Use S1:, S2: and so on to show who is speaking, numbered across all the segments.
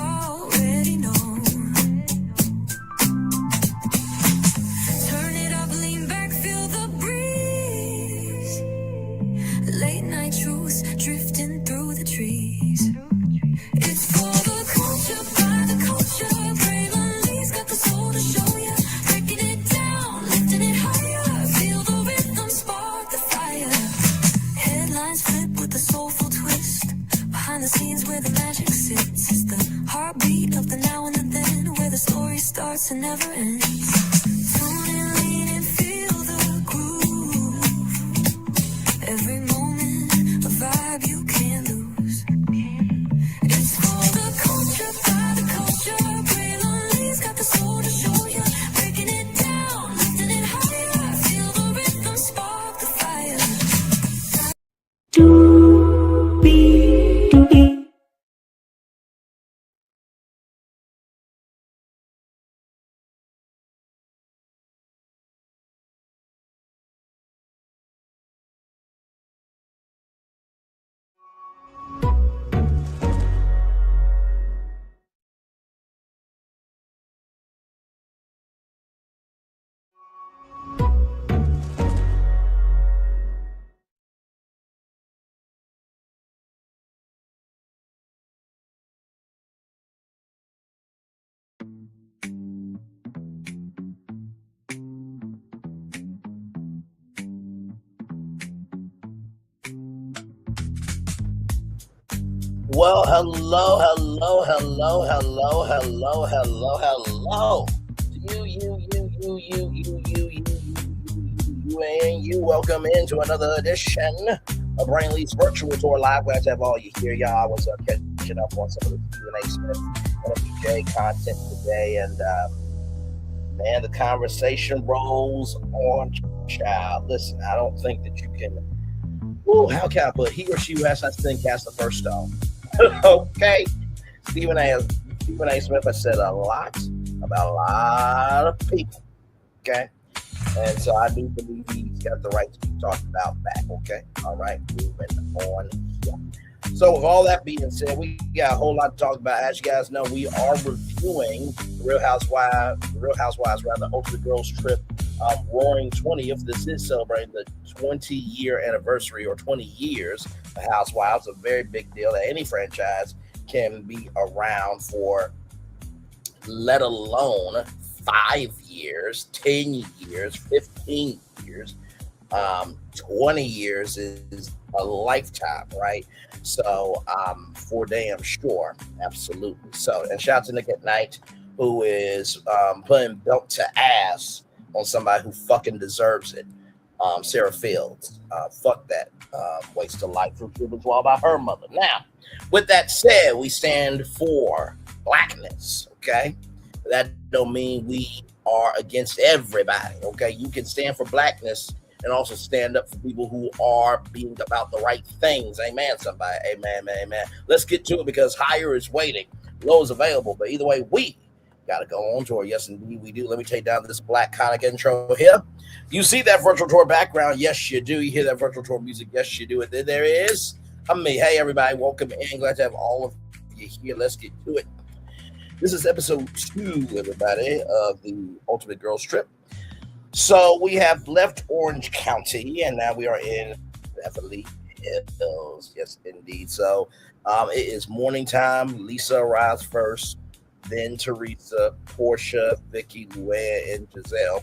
S1: already know. Turn it up, lean back, feel the breeze. Late night truths drifting through the trees. It's for the culture, by the culture. Beverly's got the soul to show ya. Breaking it down, lifting it higher. Feel the rhythm, spark the fire. Headlines flip with a soulful twist. Behind the scenes where the magic sits. It's the heartbeat of the now and the then, where the story starts and never ends. Tune in, lean and feel the groove. Every moment, a vibe you can't lose. It's for the culture, by the culture. Beverly's got the soul to show ya. Breaking it down, lifting it higher. Feel the rhythm, spark the fire.
S2: Well, hello. You, and you. Welcome into another edition of Brainley's Virtual Tour Live. Glad to have all you here, y'all. I was catching up on some of the Q&A Smith and FJ content today, and man, the conversation rolls on, child. Listen, I don't think that you can. How can I put he or she who has such thing cast the first stone? Okay. Stephen A. Smith has said a lot about a lot of people. Okay. And so I do believe he's got the right to be talked about back. Okay. All right. Moving on here. So with all that being said, we got a whole lot to talk about. As you guys know, we are reviewing the Real Housewives, Ultimate Girls Trip Roaring 20th. This is celebrating the 20-year anniversary, or 20 years of Housewives. A very big deal that any franchise can be around for, let alone 5 years, 10 years, 15 years. 20 years is a lifetime, right? So for damn sure, absolutely. So, and shout out to Nick at Night, who is putting belt to ass on somebody who fucking deserves it. Sarah Fields, fuck that waste of life. It was all about her mother. Now, with that said, we stand for blackness. Okay, that don't mean we are against everybody. Okay, you can stand for blackness and also stand up for people who are being about the right things. Amen, somebody. Amen, amen. Let's get to it, because higher is waiting, low is available. But either way, we got to go on tour. Yes, indeed, we do. Let me take down this black conic intro here. You see that virtual tour background? Yes, you do. You hear that virtual tour music? Yes, you do. And then there it is. Me. Hey, everybody. Welcome in. Glad to have all of you here. Let's get to it. This is episode 2, everybody, of the Ultimate Girls Trip. So we have left Orange County, and now we are in Beverly Hills. Yes, indeed. So it is morning time. Lisa arrives first, then Teresa, Portia, Vicky, Luann, and Giselle.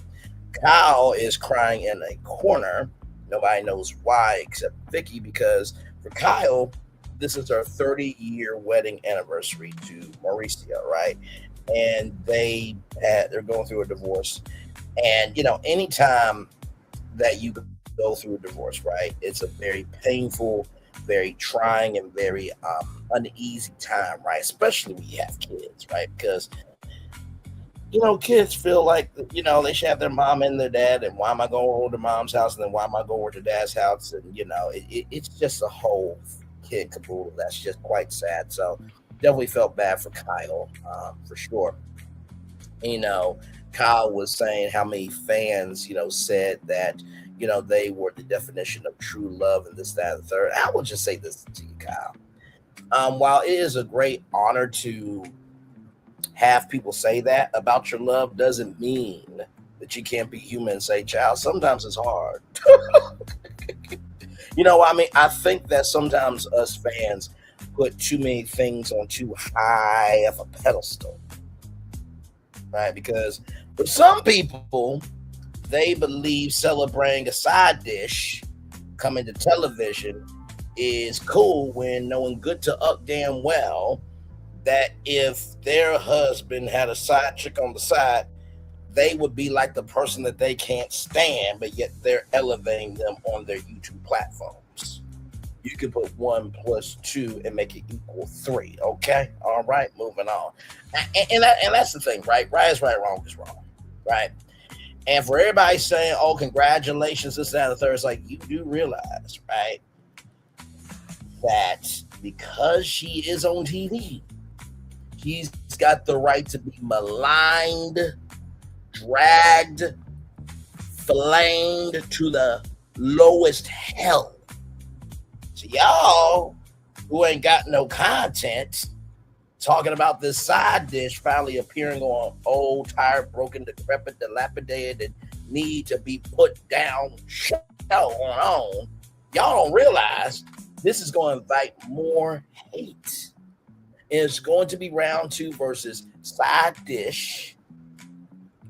S2: Kyle is crying in a corner. Nobody knows why except Vicky, because for Kyle, this is her 30-year wedding anniversary to Mauricio, right? And they're going through a divorce. And, anytime that you go through a divorce, right, it's a very painful, very trying, and very uneasy time, right? Especially when you have kids, right? Because, kids feel like, they should have their mom and their dad. And why am I going over to mom's house? And then why am I going over to dad's house? And, it's just a whole kid caboodle. That's just quite sad. So definitely felt bad for Kyle, for sure. Kyle was saying how many fans, said that, they were the definition of true love and this, that, and the third. I will just say this to you, Kyle. While it is a great honor to Have people say that about your love doesn't mean that you can't be human and say, child, sometimes it's hard. I mean, I think that sometimes us fans put too many things on too high of a pedestal, right? Because for some people, they believe celebrating a side dish coming to television is cool when knowing good to up damn well that if their husband had a side chick on the side, they would be like the person that they can't stand, but yet they're elevating them on their YouTube platforms. You can put 1 plus 2 and make it equal 3. Okay, all right, moving on. And that's the thing, right? Right is right, wrong is wrong, right? And for everybody saying, "Oh, congratulations," this, that, and the third, it's like you do realize, right, that because she is on TV, she's got the right to be maligned, dragged, flamed to the lowest hell. So y'all who ain't got no content talking about this side dish finally appearing on old, tired, broken, decrepit, dilapidated, and need to be put down show on. Y'all don't realize this is going to invite more hate. It's going to be round 2 versus side dish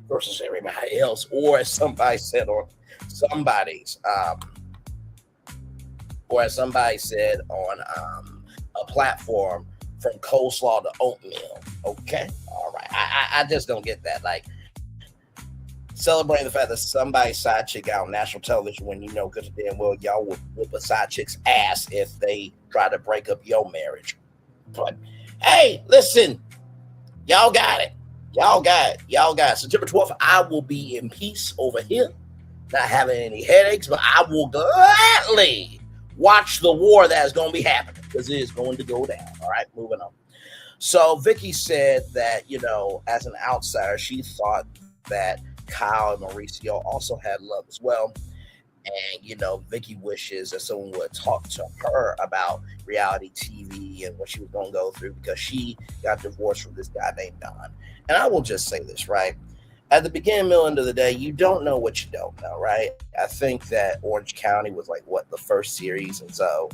S2: versus everybody else, or as somebody said on somebody's or as somebody said on a platform, from coleslaw to oatmeal. Okay, all right. I just don't get that. Like, celebrating the fact that somebody's side chick out on national television when you know good and damn well y'all would whoop a side chick's ass if they try to break up your marriage. But hey, listen, y'all got it. Y'all got it. Y'all got it. September 12th, I will be in peace over here, not having any headaches, but I will gladly watch the war that is going to be happening because it is going to go down. All right, moving on. So Vicky said that, as an outsider, she thought that Kyle and Mauricio also had love as well. And, Vicky wishes that someone would talk to her about reality TV and what she was going to go through because she got divorced from this guy named Don. And I will just say this, right? At the beginning, middle, end of the day, you don't know what you don't know, right? I think that Orange County was the first series. And so,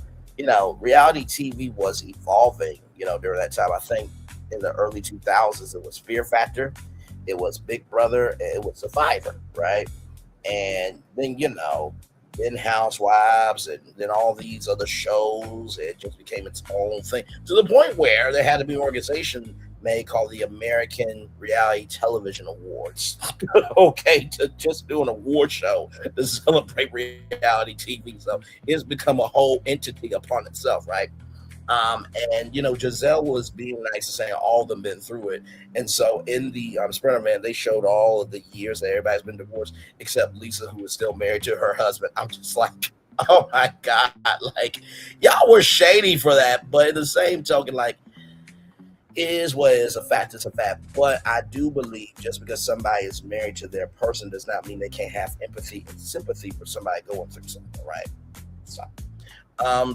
S2: reality TV was evolving, during that time. I think in the early 2000s, it was Fear Factor, it was Big Brother, and it was Survivor, right? And then, then Housewives, and then all these other shows. It just became its own thing to the point where there had to be an organization made called the American Reality Television Awards. Okay, to just do an award show to celebrate reality TV. So it's become a whole entity upon itself, right? And Giselle was being nice and saying all of them been through it. And so in the Sprinter Man, they showed all of the years that everybody's been divorced except Lisa, who is still married to her husband. I'm just like, oh my God, like, y'all were shady for that. But in the same token, like, it is what it is. A fact is a fact. But I do believe just because somebody is married to their person does not mean they can't have empathy and sympathy for somebody going through something, right? So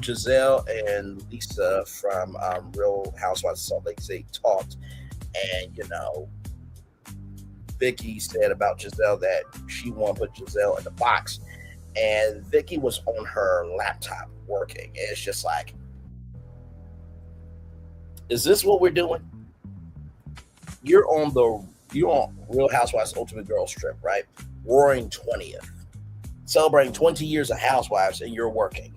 S2: Giselle and Lisa from Real Housewives of Salt Lake City talked, and Vicky said about Giselle that she wanted to put Giselle in the box, and Vicky was on her laptop working. And it's just like, is this what we're doing? You're on Real Housewives Ultimate Girls Trip, right? Roaring 20th, celebrating 20 years of Housewives, and you're working.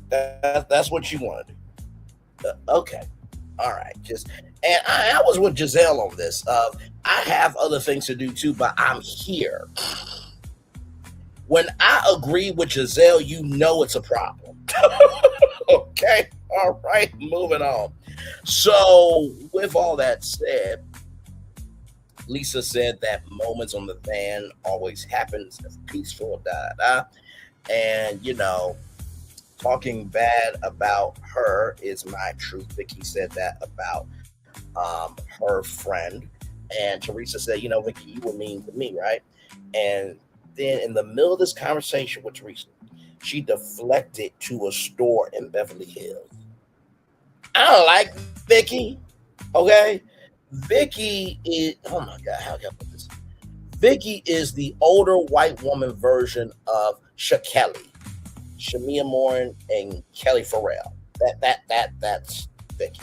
S2: That's what you want to do. Okay, all right. And I was with Giselle on this. I have other things to do too, but I'm here. When I agree with Giselle, it's a problem. Okay, all right, moving on. So with all that said, Lisa said that moments on the van always happens as peaceful, and talking bad about her is my truth. Vicky said that about her friend. And Teresa said, Vicky, you were mean to me, right? And then in the middle of this conversation with Teresa, she deflected to a store in Beverly Hills. I don't like Vicky, okay? Vicky is, oh my God, how can I put this? Vicky is the older white woman version of Shakeli, Shamia Moore and Kelly Farrell. That's Vicky.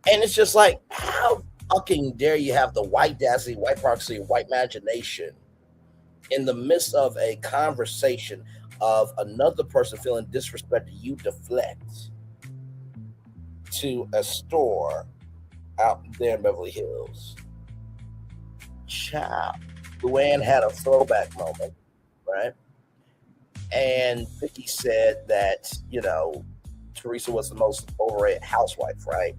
S2: And it's just like, how fucking dare you have the white audacity, white proxy, white imagination in the midst of a conversation of another person feeling disrespected, you deflect to a store out there in Beverly Hills. Child. Luann had a throwback moment, right? And Vicky said that, Teresa was the most overrated housewife, right?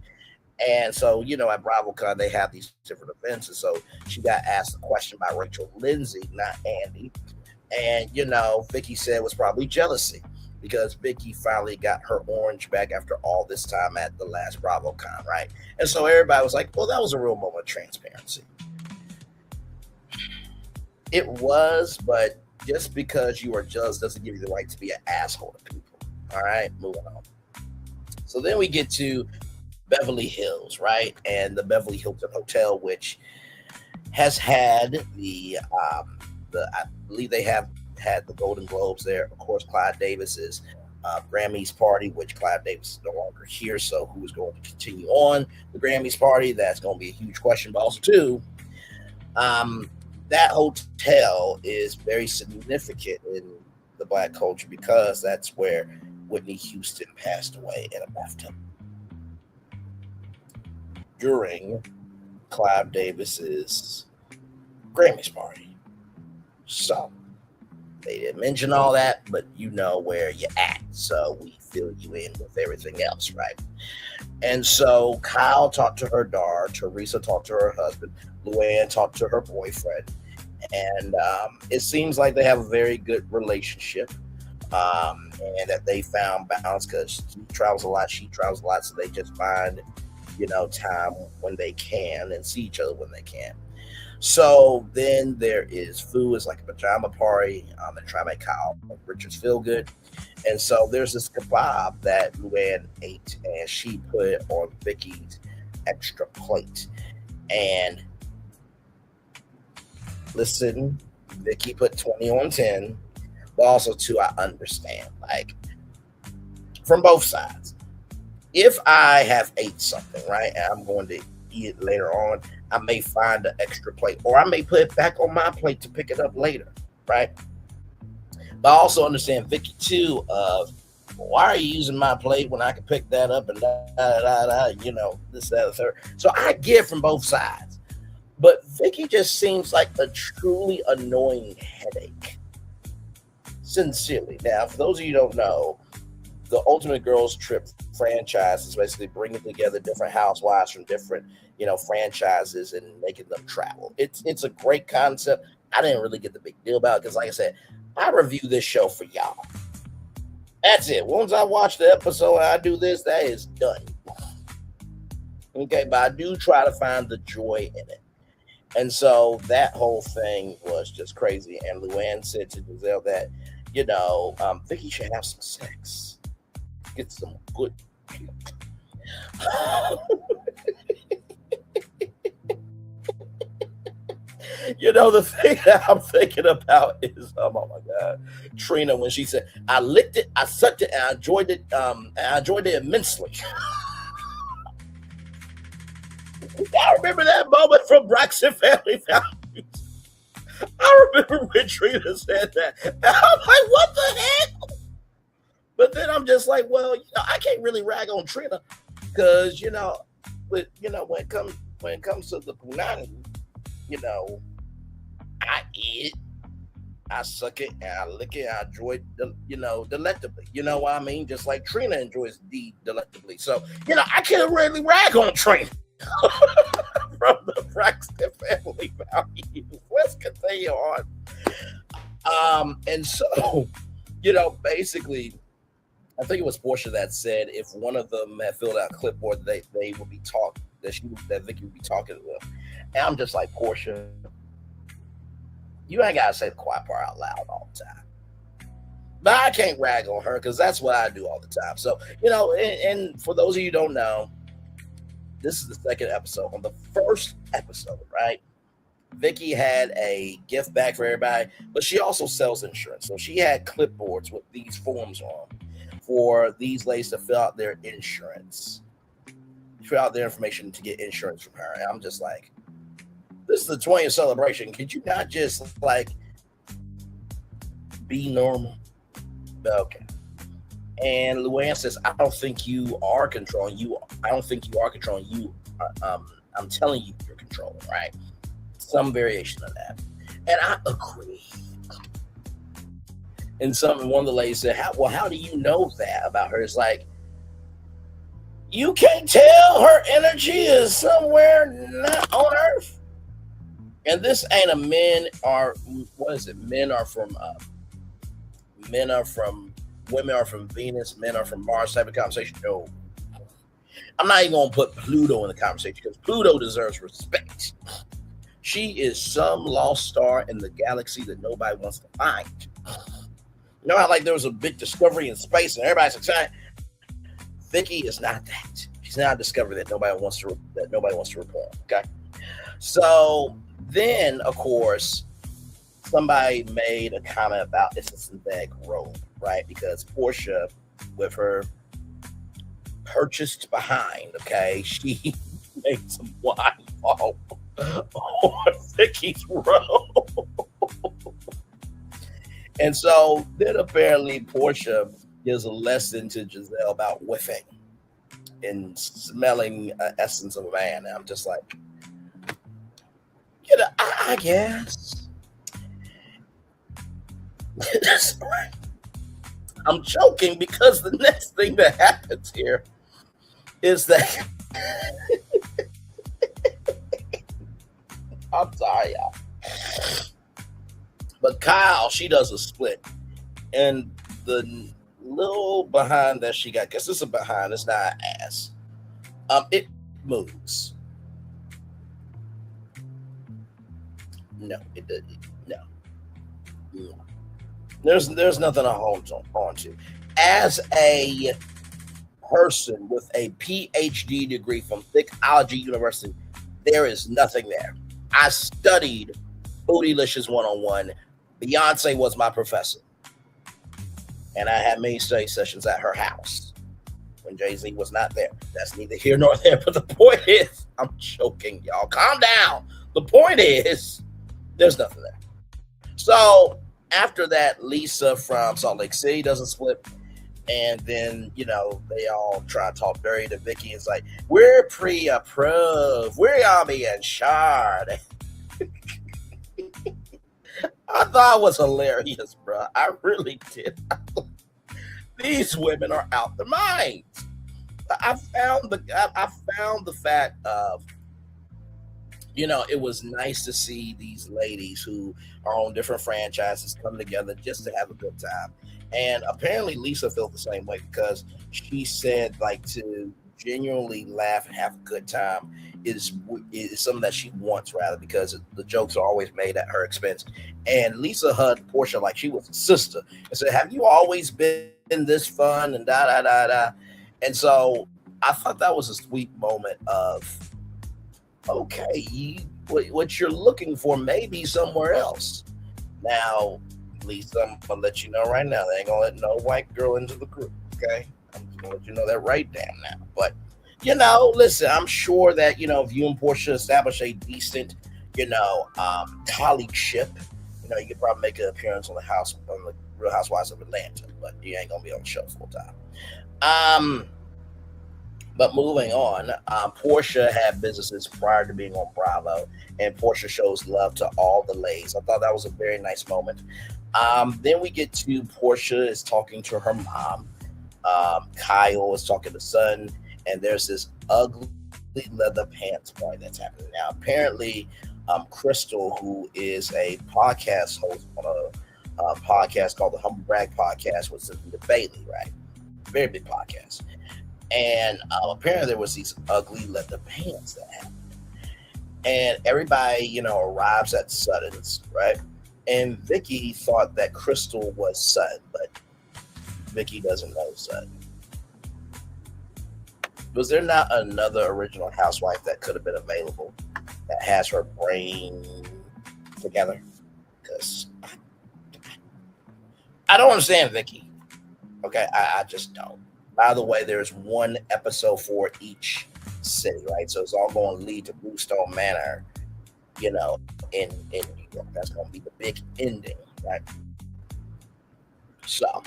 S2: And so, at BravoCon, they have these different events. And so she got asked a question by Rachel Lindsay, not Andy. And, Vicky said it was probably jealousy because Vicky finally got her orange back after all this time at the last BravoCon, right? And so everybody was like, well, that was a real moment of transparency. It was, but just because you are jealous doesn't give you the right to be an asshole to people. All right, moving on. So then we get to Beverly Hills, right? And the Beverly Hilton Hotel, which has had I believe they have had the Golden Globes there. Of course, Clive Davis's Grammys party, which Clive Davis is no longer here. So who is going to continue on the Grammys party? That's going to be a huge question. But also, too, that hotel is very significant in the Black culture because that's where Whitney Houston passed away in a bathtub during Clive Davis's Grammys party. So they didn't mention all that, but you know where you're at. So we fill you in with everything else, right? And so Kyle talked to her daughter, Teresa talked to her husband, Luann talked to her boyfriend, and it seems like they have a very good relationship, and that they found balance because he travels a lot, she travels a lot, so they just find, time when they can and see each other when they can. So then there is food. It's like a pajama party. They're trying to make Kyle Richards feel good. And so there's this kebab that Luann ate, and she put on Vicky's extra plate. And listen, Vicky put 20 on 10, but also too, I understand, like, from both sides. If I have ate something, right, and I'm going to eat it later on, I may find an extra plate, or I may put it back on my plate to pick it up later, right? But I also understand Vicky too of, why are you using my plate when I can pick that up and this, that, the third. So I get from both sides. But Vicky just seems like a truly annoying headache. Sincerely. Now, for those of you who don't know, the Ultimate Girls Trip franchise is basically bringing together different housewives from different, franchises and making them travel. It's a great concept. I didn't really get the big deal about it because, like I said, I review this show for y'all. That's it. Once I watch the episode and I do this, that is done. Okay, but I do try to find the joy in it. And so that whole thing was just crazy. And Luann said to Giselle that, Vicky should have some sex. Get some good. The thing that I'm thinking about is, oh my God, Trina, when she said, I licked it, I sucked it, and I enjoyed it, immensely. I remember that moment from Braxton Family Values. I remember when Trina said that. And I'm like, what the hell? But then I'm just like, well, I can't really rag on Trina because, when it comes to the punani, I eat it, I suck it, and I lick it, and I enjoy it, delectably. You know what I mean? Just like Trina enjoys delectably. So, I can't really rag on Trina from the Braxton Family Values. Let's continue on. And so, basically, I think it was Portia that said if one of them had filled out a clipboard, they would be talking, that Vicky would be talking to them. And I'm just like, Portia, you ain't gotta say the quiet part out loud all the time. But I can't rag on her because that's what I do all the time. So, and for those of you who don't know, this is the second episode. On the first episode, right? Vicky had a gift bag for everybody, but she also sells insurance. So she had clipboards with these forms on for these ladies to fill out their insurance, fill out their information to get insurance from her. And I'm just like, this is the 20th celebration. Could you not just like be normal? Okay. And Luann says, I don't think you are controlling you. I don't think you are controlling you. I'm telling you, you're controlling, right? Some variation of that. And I agree. And one of the ladies said, how do you know that about her? It's like, you can't tell her energy is somewhere not on earth. And this ain't a women are from women are from Venus, men are from Mars type of conversation. No. I'm not even going to put Pluto in the conversation because Pluto deserves respect. She is some lost star in the galaxy that nobody wants to find. You know how like there was a big discovery in space and everybody's excited? Vicky is not that. She's not a discovery that nobody wants to report. Okay. So then, of course, somebody made a comment about it's a synthetic robe, right? Because Portia, with her purchased behind, okay, she made some wine fall on Vicky's robe. And so then apparently Portia gives a lesson to Giselle about whiffing and smelling essence of a man. And I'm just like, I guess. I'm joking because the next thing that happens here is that I'm sorry, y'all. But Kyle, she does a split. And the little behind that she got, because it's a behind, it's not an ass. It moves. No, it doesn't. No. There's nothing to hold on to. As a person with a PhD degree from Thickology University, there is nothing there. I studied Bootylicious 101. Beyonce was my professor. And I had many study sessions at her house when Jay-Z was not there. That's neither here nor there. But the point is, I'm joking, y'all. Calm down. The point is, there's nothing there. So after that, Lisa from Salt Lake City doesn't split. And then, they all try to talk dirty to Vicky. It's like, we're pre-approved. We're all being shard. I thought it was hilarious, bro. I really did. These women are out their minds. I found the fact of, it was nice to see these ladies who are on different franchises come together just to have a good time. And apparently Lisa felt the same way because she said like to genuinely laugh and have a good time is something that she wants rather because the jokes are always made at her expense. And Lisa hugged Portia like she was a sister and said, have you always been this fun and da da da da. And so I thought that was a sweet moment of, okay, what you're looking for may be somewhere else. Now, Lisa, I'm gonna let you know right now, they ain't gonna let no white girl into the group, okay? I'm just gonna let you know that right damn now. But listen, I'm sure that if you and Portia establish a decent, colleagueship, you could probably make an appearance on the Real Housewives of Atlanta, but you ain't gonna be on the show full time. But moving on, Portia had businesses prior to being on Bravo, and Portia shows love to all the ladies. I thought that was a very nice moment. Then we get to Portia is talking to her mom. Kyle is talking to son, and there's this ugly leather pants party that's happening now. Apparently, Crystal, who is a podcast host on a podcast called the Humble Brag Podcast with Cynthia Bailey, right? Very big podcast. And apparently there was these ugly leather pants that happened. And everybody, arrives at Sutton's, right? And Vicky thought that Crystal was Sutton, but Vicky doesn't know Sutton. Was there not another original housewife that could have been available that has her brain together? Because I don't understand Vicky. Okay, I just don't. By the way, there's one episode for each city, right? So it's all going to lead to Bluestone Manor, in New York. That's going to be the big ending, right? So,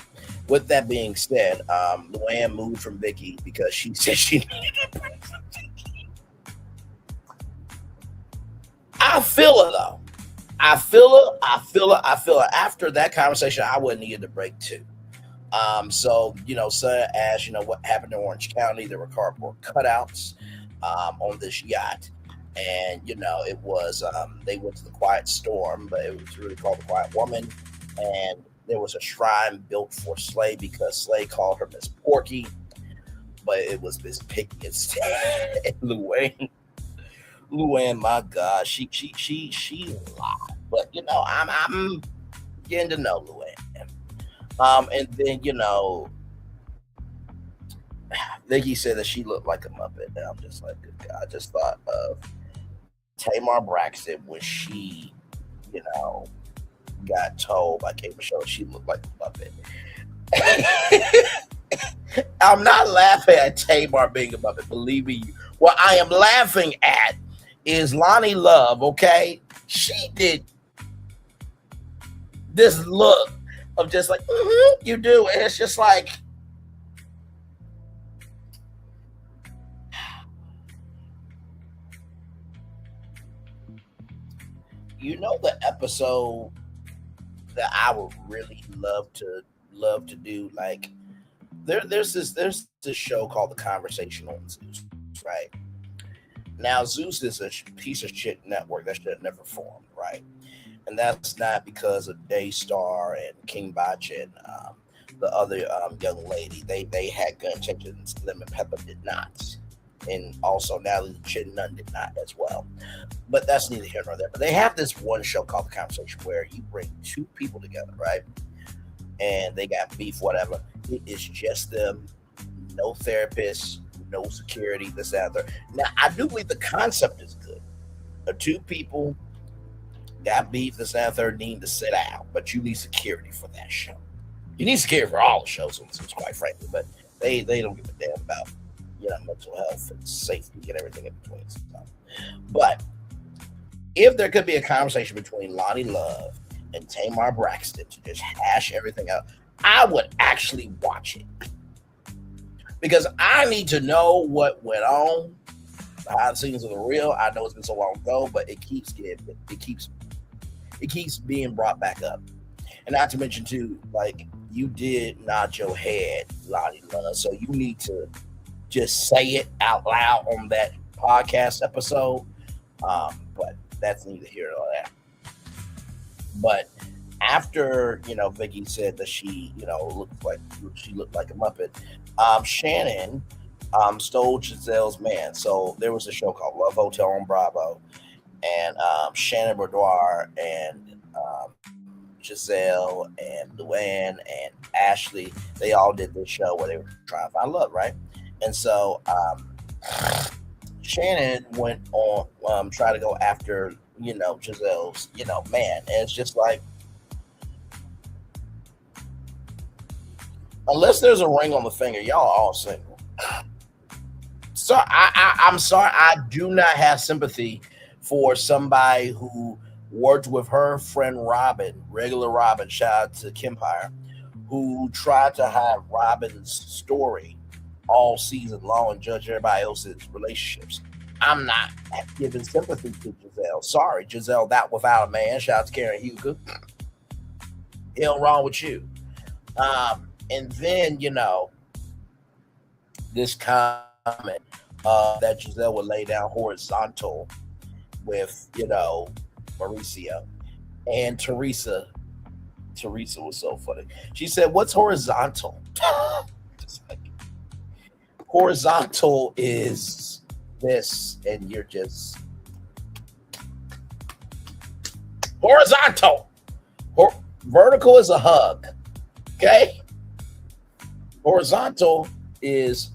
S2: with that being said, Luann moved from Vicky because she said she needed. I feel her though. I feel her. I feel her. I feel her. After that conversation, I would need a break too. So Son asked, what happened in Orange County. There were cardboard cutouts on this yacht, and it was they went to the Quiet Storm, but it was really called the Quiet Woman, and there was a shrine built for Slay because Slay called her Miss Porky, but it was Miss Piggy instead. And Luann, my God, she lied, but I'm getting to know Luann. And then Vicky said that she looked like a Muppet, and I'm just like, good God, I just thought of Tamar Braxton when she, you know, got told by Kate Michelle she looked like a Muppet. I'm not laughing at Tamar being a Muppet, believe me. What I am laughing at is Lonnie Love, okay? She did this look of just like, you do. And it's just like, the episode that I would really love to do, like there's this show called The Conversation on Zeus, right? Now Zeus is a piece of shit network that should have never formed, right? And that's not because of Daystar and King Bach and the other young lady. They had good intentions. Lemon Pepper did not, and also Natalie Chin Nunn did not as well. But that's neither here nor there. But they have this one show called The Conversation where you bring two people together, right? And they got beef, whatever. It is just them, no therapist, no security, this, that, other. Now, I do believe the concept is good. The two people got beef, this, that, third, need to sit out, but you need security for that show. You need security for all the shows, quite frankly, but they don't give a damn about mental health and safety and everything in between. So. But if there could be a conversation between Lonnie Love and Tamar Braxton to just hash everything out, I would actually watch it because I need to know what went on behind the scenes of the real. I know it's been so long ago, but it keeps being brought back up. And not to mention too, like you did nod your head, Lonnie Love, so you need to just say it out loud on that podcast episode. But that's neither here nor there. But after Vicky said that she looked like a Muppet, Shannon stole Giselle's man. So there was a show called Love Hotel on Bravo, and Shannon Boudoir and Giselle and Luann and Ashley, they all did this show where they were trying to find love, right? And so Shannon went on try to go after Giselle's man, and it's just like, unless there's a ring on the finger, y'all are all single. So I'm sorry, I do not have sympathy for somebody who worked with her friend Robin, regular Robin, shout out to Kempire, who tried to have Robin's story all season long and judge everybody else's relationships. I'm not giving sympathy to Giselle. Sorry, Giselle, that without a man. Shout out to Karen Hugo. Hell wrong with you. And then, this comment that Giselle would lay down horizontal with, Mauricio. And Teresa was so funny. She said, "What's horizontal?" Just like, horizontal is this, and you're just horizontal. Vertical is a hug. Okay? Horizontal is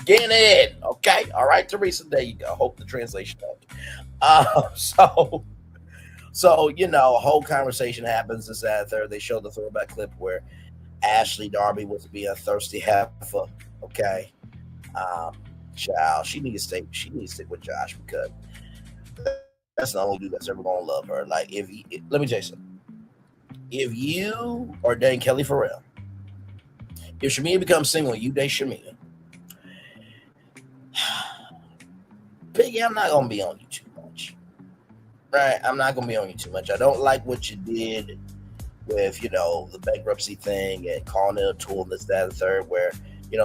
S2: Getting in. Okay. All right, Teresa. There you go. Hope the translation helped. So a whole conversation happens this that third. They show the throwback clip where Ashley Darby was being a thirsty heifer. Okay. Um, Child, she needs to stick with Josh because that's the only dude that's ever gonna love her. Like let me tell you something. If you are dating Kelly Farrell, if Shamia becomes single and you date Shamia, Piggy, I'm not gonna be on you too much. Right? I'm not gonna be on you too much. I don't like what you did with the bankruptcy thing and calling it a tool and this, that, and the third, where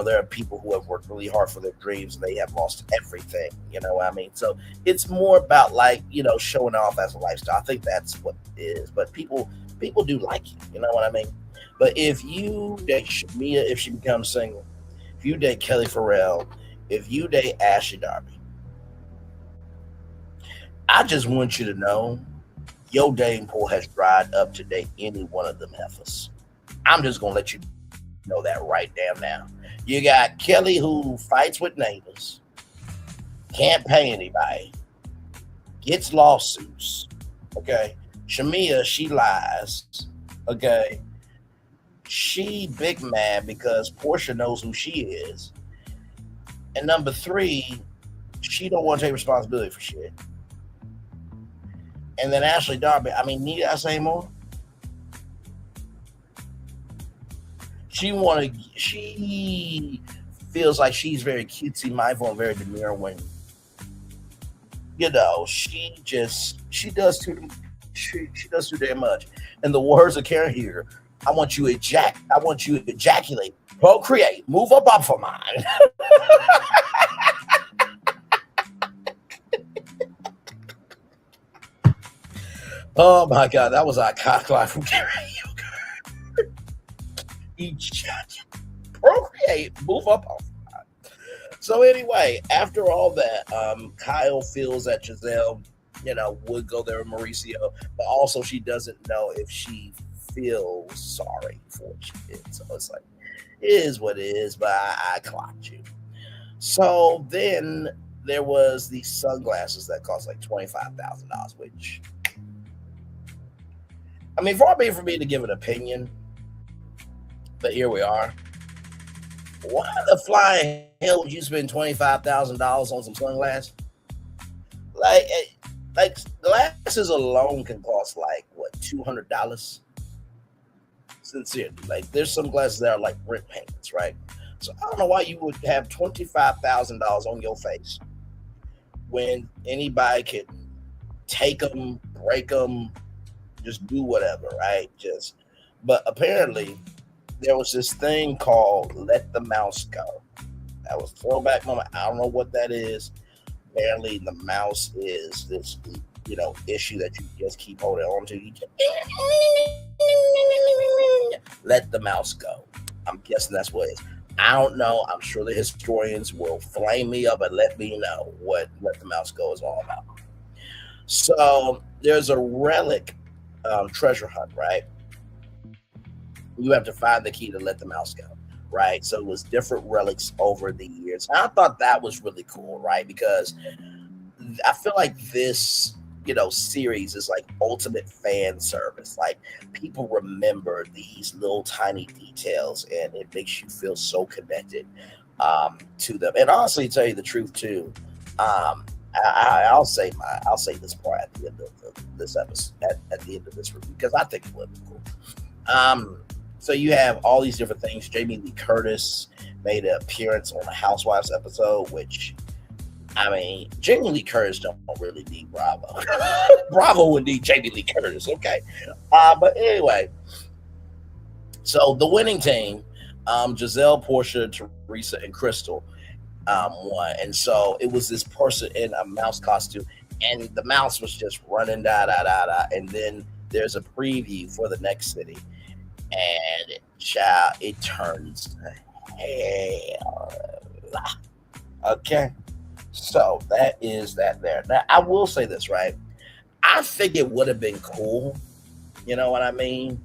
S2: there are people who have worked really hard for their dreams and they have lost everything. You know what I mean? So it's more about like showing off as a lifestyle. I think that's what it is. But people do like you. You know what I mean? But if you date Shamia, if she becomes single, if you date Kelly Farrell, if you date Ashley Darby, I just want you to know your dating pool has dried up to date any one of them heifers. I'm just gonna let you know that right damn now. You got Kelly who fights with neighbors, can't pay anybody, gets lawsuits. Okay. Shamia, she lies. Okay. She big mad because Portia knows who she is. And number three, she don't want to take responsibility for shit. And then Ashley Darby, I mean, need I say more? She feels like she's very cutesy, mindful, and very demure when she does she does too damn much. And the words of Karen here, I want you to ejaculate, procreate, move up for mine. Oh my god, that was iconic line from Karen. Ejaculate, procreate, move up off. So anyway, after all that, Kyle feels that Giselle, would go there with Mauricio, but also she doesn't know if she feels sorry for what she did. So it's like, it is what it is, but I clocked you. So then there was these sunglasses that cost like $25,000, which, I mean, far be it for me to give an opinion, but here we are. Why the flying hell would you spend $25,000 on some sunglasses? Like glasses alone can cost like what, $200? Sincerely, like there's some glasses that are like rent payments, right? So I don't know why you would have $25,000 on your face when anybody can take them, break them, just do whatever, right? But apparently there was this thing called "Let the Mouse Go." That was throwback moment. I don't know what that is. Apparently, the mouse is this, issue that you just keep holding on to. You just, let the mouse go. I'm guessing that's what it is. I don't know. I'm sure the historians will flame me up and let me know what "Let the Mouse Go" is all about. So there's a relic treasure hunt, right? You have to find the key to let the mouse go, right? So it was different relics over the years. And I thought that was really cool, right? Because I feel like this, series is like ultimate fan service. Like people remember these little tiny details, and it makes you feel so connected to them. And honestly, to tell you the truth too, I'll say this part at the end of this episode, at the end of this review, because I think it would be cool. So you have all these different things. Jamie Lee Curtis made an appearance on a Housewives episode, which, I mean, Jamie Lee Curtis don't really need Bravo. Bravo would need Jamie Lee Curtis, okay? But anyway, so the winning team, Giselle, Portia, Teresa, and Crystal won. And so it was this person in a mouse costume, and the mouse was just running, and then there's a preview for the next city. And child, it turns hell. Okay, so that is that there. Now I will say this, right? I think it would have been cool, you know what I mean,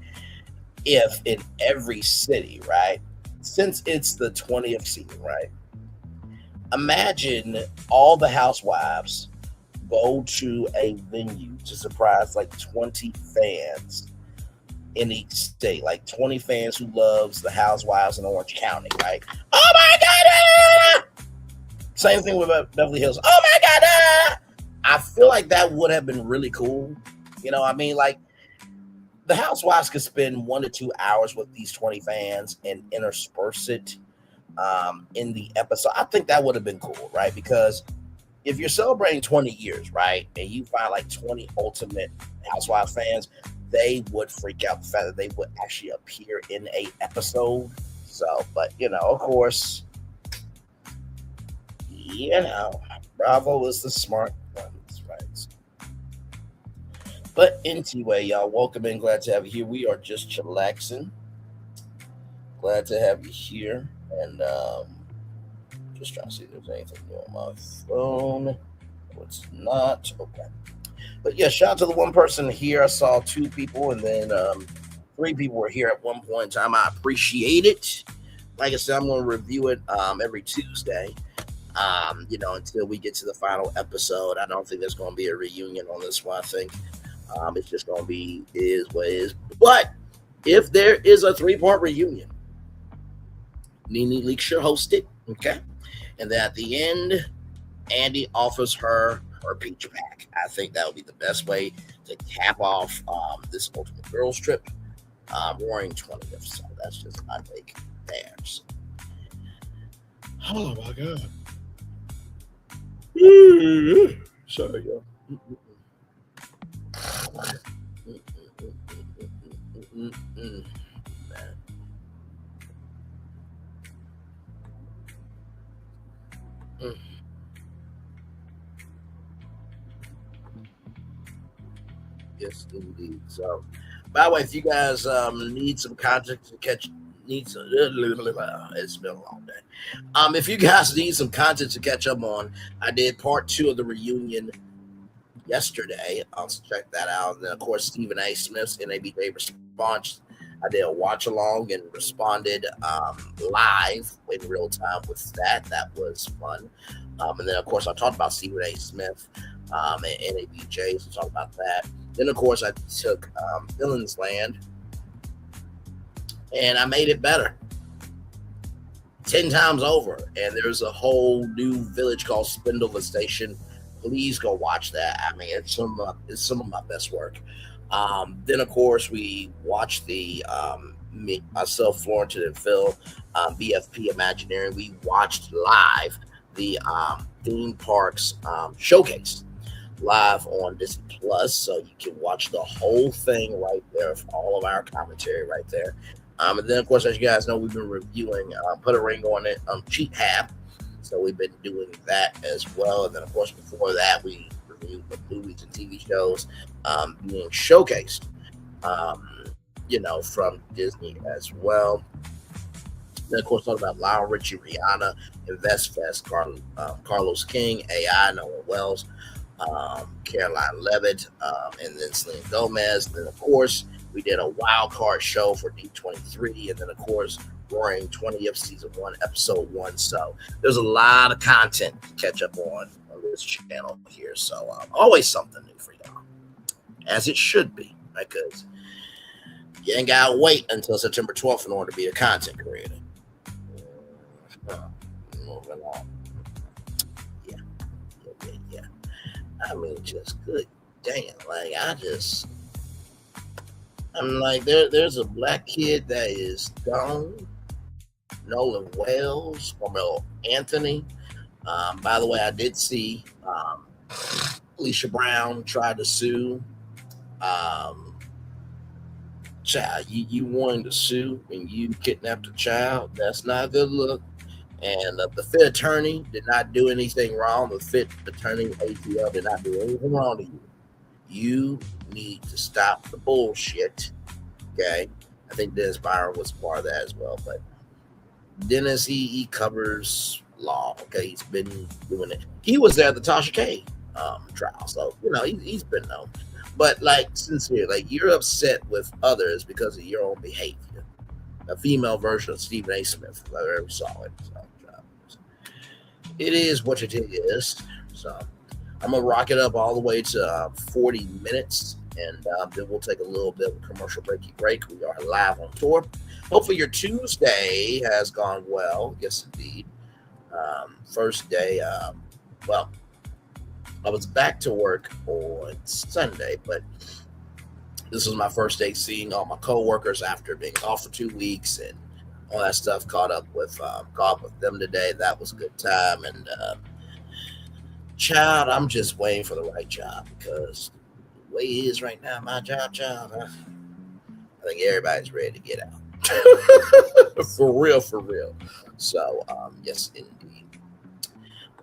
S2: if in every city, right, since it's the 20th season, right, Imagine all the housewives go to a venue to surprise like 20 fans in each state, like 20 fans who loves the housewives in Orange County, right? Oh my god! Same thing with Beverly Hills. Oh my god! I feel like that would have been really cool. You know, I mean, like the housewives could spend 1 to 2 hours with these 20 fans and intersperse it in the episode. I think that would have been cool, right? Because if you're celebrating 20 years, right, and you find like 20 ultimate Housewives fans, they would freak out the fact that they would actually appear in a episode. So, but of course, Bravo is the smart one, right? But anyway, y'all, welcome in. Glad to have you here. We are just chillaxing. Glad to have you here, and just trying to see if there's anything new on my phone. No, it's not. Okay. But yeah, shout out to the one person here. I saw two people, and then three people were here at one point in time. I appreciate it. Like I said, I'm going to review it every Tuesday. Until we get to the final episode. I don't think there's going to be a reunion on this one. I think it's just going to be is what is. But if there is a 3-part reunion, NeNe Leakes should host it. Okay. And then at the end, Andy offers her picture pack. I think that would be the best way to cap off this Ultimate Girls trip, roaring 20th. So that's just my take there. So. Oh my god. Sorry, y'all. Yes, indeed. So, by the way, if you guys need some content to catch, it's been a long day. If you guys need some content to catch up on, I did part 2 of the reunion yesterday. I'll check that out. And then, of course, Stephen A. Smith's NABJ response. I did a watch along and responded live in real time with that. That was fun. And then, of course, I talked about Stephen A. Smith and NABJ, so talk about that. Then, of course, I took Villain's Land and I made it better 10 times over. And there's a whole new village called Spindle Station. Please go watch that. I mean, it's some of my best work. Then, of course, we watched the myself, Florentin, and Phil, BFP Imagineering. We watched live the theme parks showcase live on Disney Plus, so you can watch the whole thing right there for all of our commentary right there. And then, of course, as you guys know, we've been reviewing Put a Ring on It, Cheat Hab. So we've been doing that as well. And then, of course, before that, we reviewed the movies and TV shows being showcased, from Disney as well. Then, of course, talk about Lionel Richie, Rihanna, InvestFest, Carlos King, AI, Noah Wells, Caroline Levitt, and then Selena Gomez. And then, of course, we did a wild card show for D23, and then, of course, Roaring 20th Season 1, Episode 1. So there's a lot of content to catch up on this channel here. So always something new for y'all, as it should be, because you ain't got to wait until September 12th in order to be a content creator. Moving on. Yeah. I mean, just good damn. Like, I'm like, there's a black kid that is gone. Nolan Wells, Carmelo Anthony. By the way, I did see Alicia Brown tried to sue. Child, you wanted to sue and you kidnapped a child. That's not a good look. And the fit attorney did not do anything wrong. The fit attorney, ATL, did not do anything wrong to you. You need to stop the bullshit. Okay. I think Dennis Byron was part of that as well. But Dennis, he covers law. Okay. He's been doing it. He was there at the Tasha K trial. So, he's been known. But, like, sincerely, like, you're upset with others because of your own behavior. A female version of Stephen A. Smith, if I ever saw it. So, it is what it is. So I'm gonna rock it up all the way to 40 minutes, and then we'll take a little bit of a commercial breaky break. We are live on tour. Hopefully your Tuesday has gone well. Yes, indeed. First day. Well, I was back to work on Sunday, but this was my first day seeing all my coworkers after being off for 2 weeks and all that stuff. Caught up with them today. That was a good time. And child, I'm just waiting for the right job because the way it is right now, my job, I think everybody's ready to get out. For real, for real. So, yes, indeed.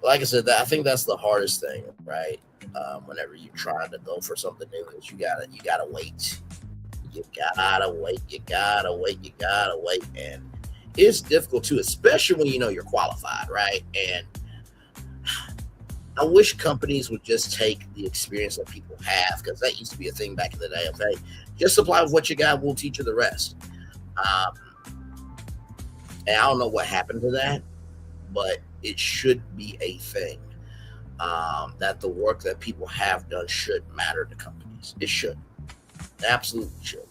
S2: Like I said, I think that's the hardest thing, right? Whenever you're trying to go for something new, is you gotta wait. You gotta wait. You gotta wait. You gotta wait, and it's difficult too, especially when you know you're qualified, right? And I wish companies would just take the experience that people have, because that used to be a thing back in the day. Okay, just apply with what you got. We'll teach you the rest. Um, and I don't know what happened to that, but it should be a thing. That the work that people have done should matter to companies. It should, absolutely should.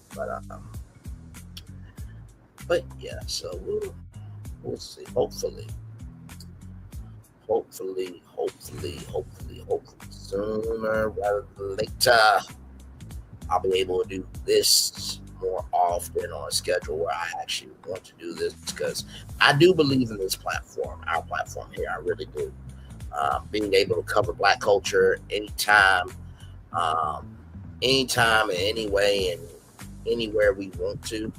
S2: But yeah. So we'll see. Hopefully, sooner rather than later, I'll be able to do this more often on a schedule where I actually want to do this, because I do believe in this platform, our platform here. I really do. Being able to cover Black culture um, anytime, in any way, and anywhere we want to,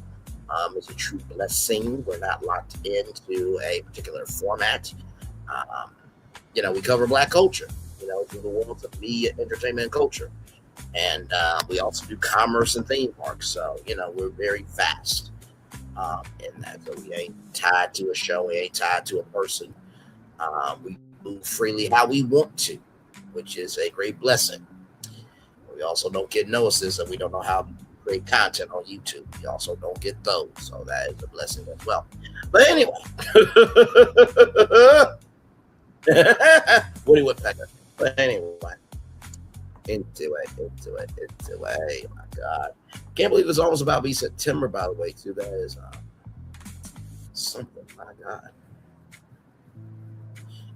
S2: is a true blessing. We're not locked into a particular format. Um, we cover Black culture, through the worlds of media, entertainment, and culture. And we also do commerce and theme parks. So, we're very vast in that. So we ain't tied to a show, we ain't tied to a person. We move freely how we want to, which is a great blessing. We also don't get notices, and we don't know how to create content on YouTube. We also don't get those. So that is a blessing as well. But anyway, Woody Woodpecker. But anyway, into it. Oh my God. Can't believe it's almost about to be September, by the way, too. That is something, my God.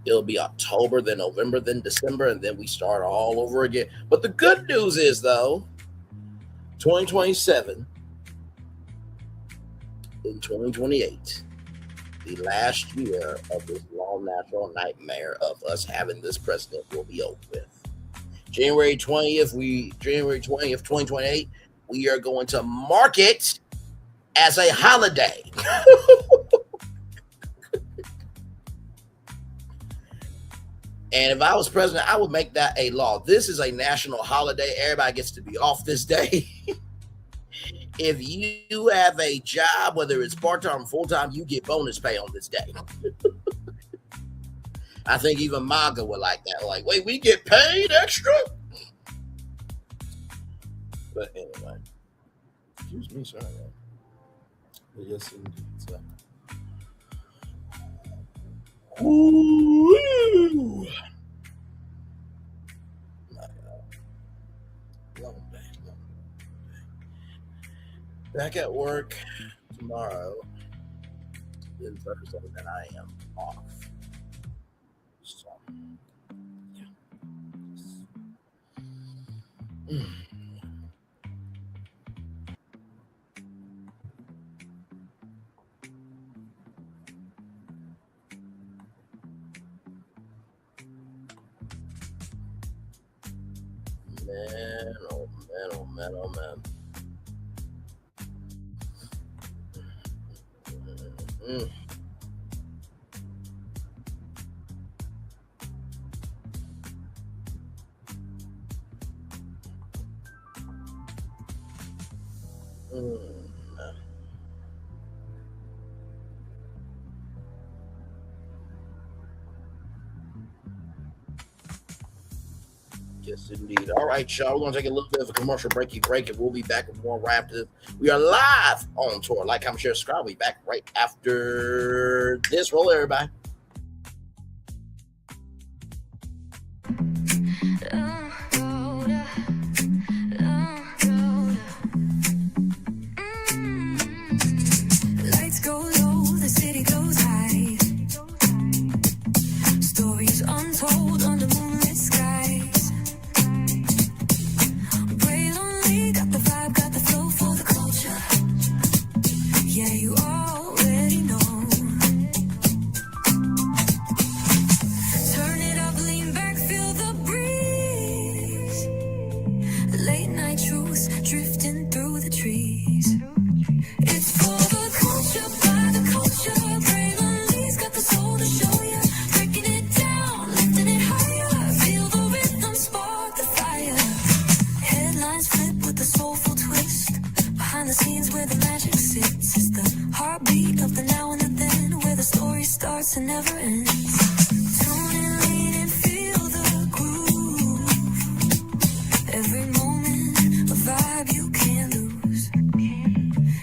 S2: It'll be October, then November, then December, and then we start all over again. But the good news is, though, 2027 and 2028, the last year of this long natural nightmare of us having this president will be over with. January 20th, 2028, we are going to mark it as a holiday. And if I was president, I would make that a law. This is a national holiday. Everybody gets to be off this day. If you have a job, whether it's part-time or full-time, you get bonus pay on this day. I think even MAGA would like that. Like, wait, we get paid extra? But anyway. Excuse me, sorry. But yes, indeed. So. Ooh. Long day. Back at work tomorrow. Then Thursday, then I am off. So, yeah. Man, oh man, oh man, oh man. Mm. Yes, indeed. All right, y'all. We're going to take a little bit of a commercial break, and we'll be back with more right after this. We are live on tour. Like, comment, share, subscribe. We'll be back right after this. Roll, everybody.
S1: Lights go low, the city goes high. Stories untold under moonlit skies. Pray lonely, got the vibe, got the flow for the culture. Yeah, you already know. Turn it up, lean back, feel the breeze. Late night truths drifting through the trees. It's for the culture, by the culture. Braylonly's got the soul to show ya. Breaking it down, lifting it higher. Feel the rhythm, spark the fire. Headlines flip with a soulful twist. Behind the scenes where the magic sits. It's the heartbeat of the now and the then, where the story starts and never ends. Tune in, lean and feel the groove. Every moment, a vibe you can't lose.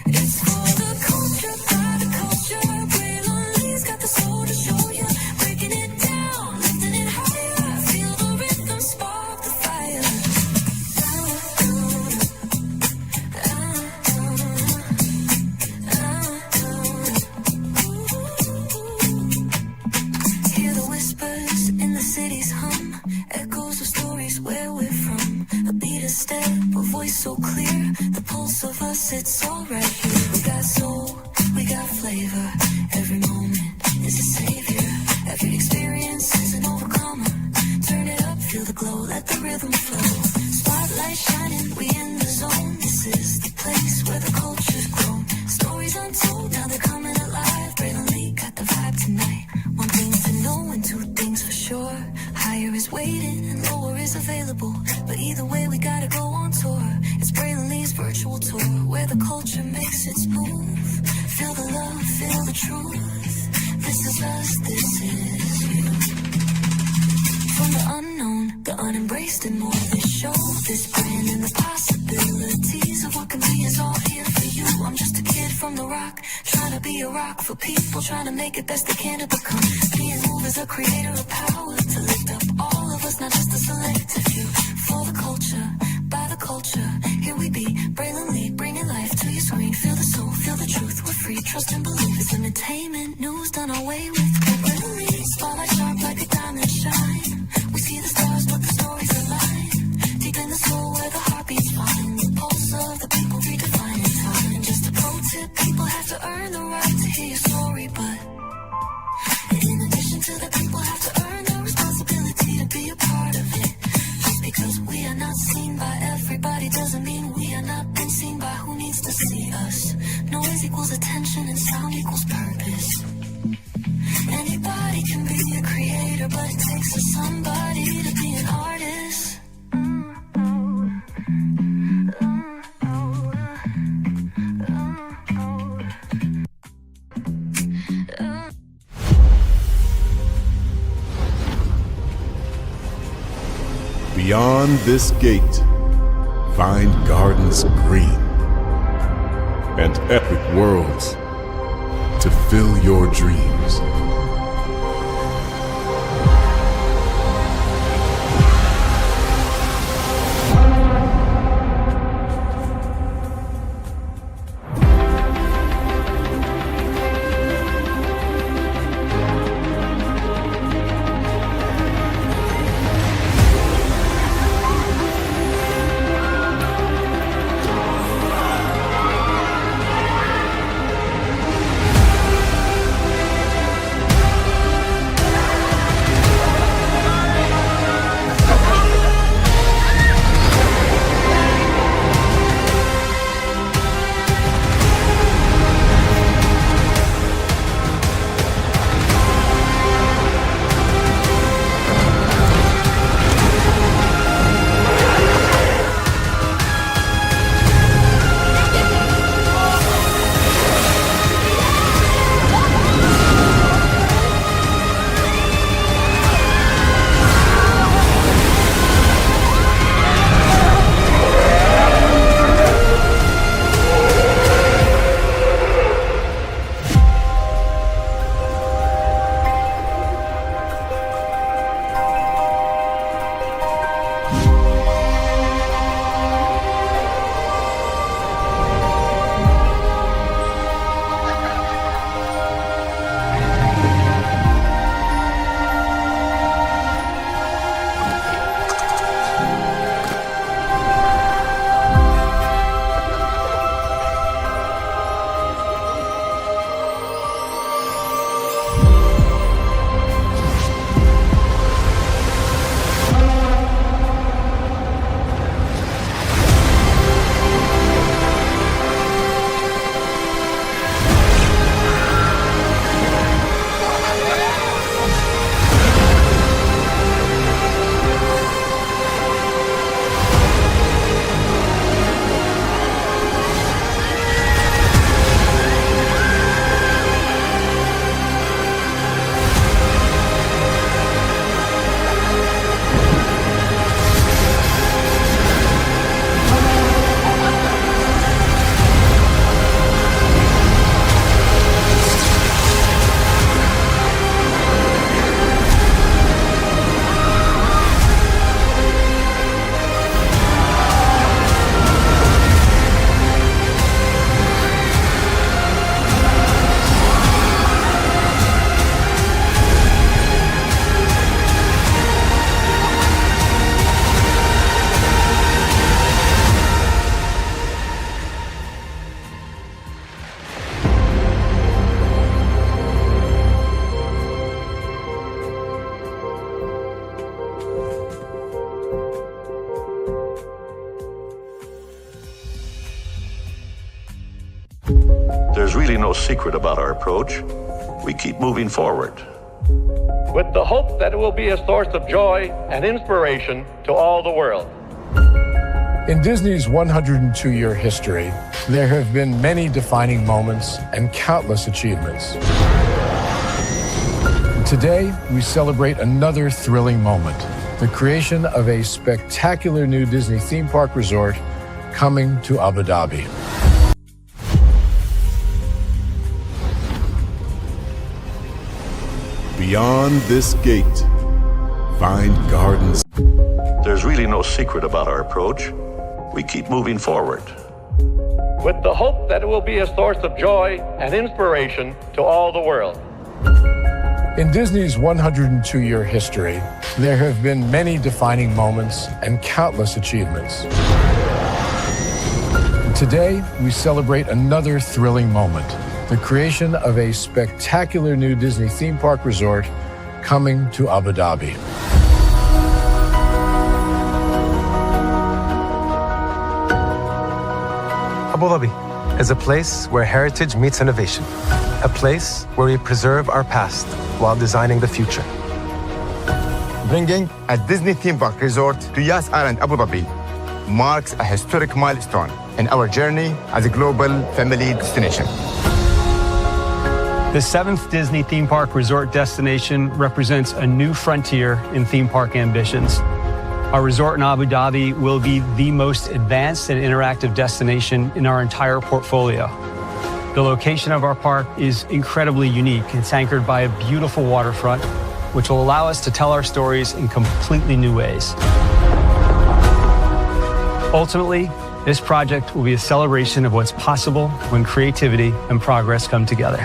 S1: It's for the culture, by the culture. Braylonly's got the soul to show ya. Breaking it down, lifting it higher. Feel the rhythm, spark the fire. Hear the whispers in the city's hum. Echoes of stories where we're from. A beat, a step, a voice so clear. The pulse of us, it's all right here. We got soul, we got flavor. Every moment is a savior. Every experience is an overcomer. Turn it up, feel the glow, let the rhythm flow. Spotlight shining, we in the zone. This is the place where the culture's grown. Stories untold, now they're coming alive. Braylonly got the vibe tonight. One thing to know and two things for sure. Higher is waiting and lower is available. But either way, we gotta go on tour. It's Braylonly's virtual tour, where the culture makes its move. Feel the love, feel the truth. This is us, this is you. From the unknown, the unembraced and more. This show, this brand and the possibilities of what can be is all here for you. I'm just a kid from the rock, trying to be a rock for people, trying to make it best they can to become. Being moved as a creator of power to lift up all of us, not just a selective few. For the culture, by the culture, here we be. Braylonly, bringing life to your screen. Feel the soul, feel the truth. We're free, trust and believe. It's entertainment, news done our way with Braylonly. Spotlight sharp like a diamond shine. We see the stars, but the stories align. Deep in the soul where the heartbeats find. The pulse of the people redefining time. Just a pro tip, people have to earn the right to hear your story, but in addition to that, people have to earn the responsibility to be a part of it. Just because we are not seen by everybody doesn't mean we are not been seen by who needs to see us. Noise equals attention and sound equals purpose. Anybody can be a creator, but it takes a somebody to be an artist.
S3: Beyond this gate, find gardens green and epic worlds to fill your dreams.
S4: There's really no secret about our approach. We keep moving forward,
S5: with the hope that it will be a source of joy and inspiration to all the world.
S6: In Disney's 102-year history, there have been many defining moments and countless achievements. Today, we celebrate another thrilling moment, the creation of a spectacular new Disney theme park resort coming to Abu Dhabi.
S3: Beyond this gate, find gardens.
S4: There's really no secret about our approach. We keep moving forward,
S5: with the hope that it will be a source of joy and inspiration to all the world.
S6: In Disney's 102-year history, there have been many defining moments and countless achievements. Today, we celebrate another thrilling moment, the creation of a spectacular new Disney theme park resort coming to Abu Dhabi.
S7: Abu Dhabi is a place where heritage meets innovation, a place where we preserve our past while designing the future.
S8: Bringing a Disney theme park resort to Yas Island, Abu Dhabi, marks a historic milestone in our journey as a global family destination.
S9: The 7th Disney theme park resort destination represents a new frontier in theme park ambitions. Our resort in Abu Dhabi will be the most advanced and interactive destination in our entire portfolio. The location of our park is incredibly unique. It's anchored by a beautiful waterfront, which will allow us to tell our stories in completely new ways. Ultimately, this project will be a celebration of what's possible when creativity and progress come together.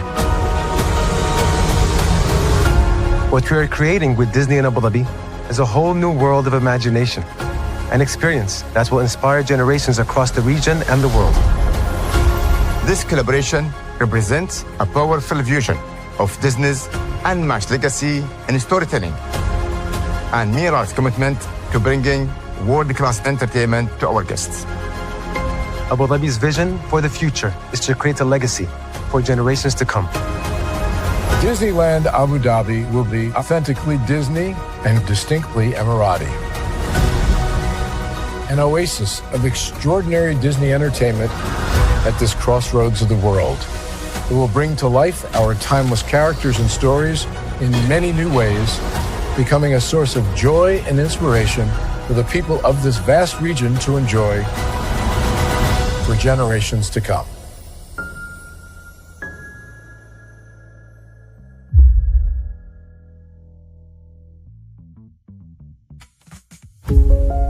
S7: What we are creating with Disney in Abu Dhabi is a whole new world of imagination, an experience that will inspire generations across the region and the world.
S8: This collaboration represents a powerful fusion of Disney's unmatched legacy in storytelling and Mira's commitment to bringing world-class entertainment to our guests.
S7: Abu Dhabi's vision for the future is to create a legacy for generations to come.
S6: Disneyland Abu Dhabi will be authentically Disney and distinctly Emirati. An oasis of extraordinary Disney entertainment at this crossroads of the world. It will bring to life our timeless characters and stories in many new ways, becoming a source of joy and inspiration for the people of this vast region to enjoy for generations to come.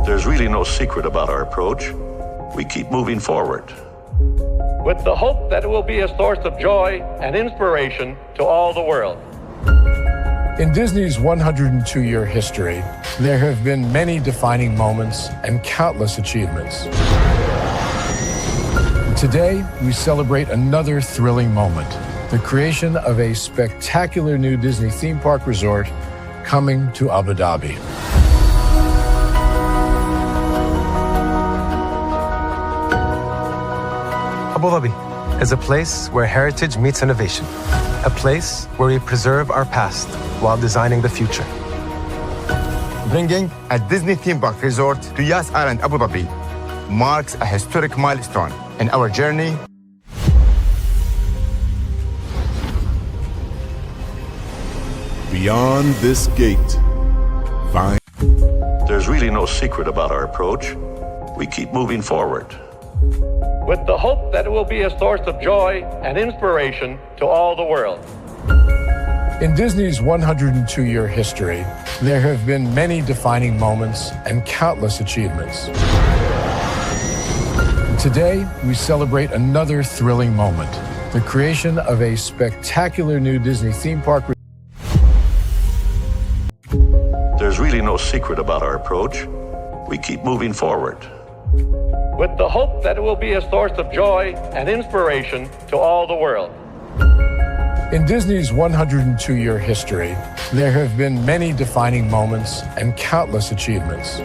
S4: There's really no secret about our approach. We keep moving forward,
S5: with the hope that it will be a source of joy and inspiration to all the world.
S6: In Disney's 102-year history, there have been many defining moments and countless achievements. Today, we celebrate another thrilling moment, the creation of a spectacular new Disney theme park resort coming to Abu Dhabi.
S7: Abu Dhabi is a place where heritage meets innovation, a place where we preserve our past while designing the future.
S8: Bringing a Disney theme park resort to Yas Island, Abu Dhabi, marks a historic milestone in our journey.
S3: Beyond this gate, find.
S4: There's really no secret about our approach. We keep moving forward,
S5: with the hope that it will be a source of joy and inspiration to all the world.
S6: In Disney's 102-year history, there have been many defining moments and countless achievements. Today, we celebrate another thrilling moment, the creation of a spectacular new Disney theme park.
S4: There's really no secret about our approach. We keep moving forward,
S5: with the hope that it will be a source of joy and inspiration to all the world.
S6: In Disney's 102-year history, there have been many defining moments and countless achievements.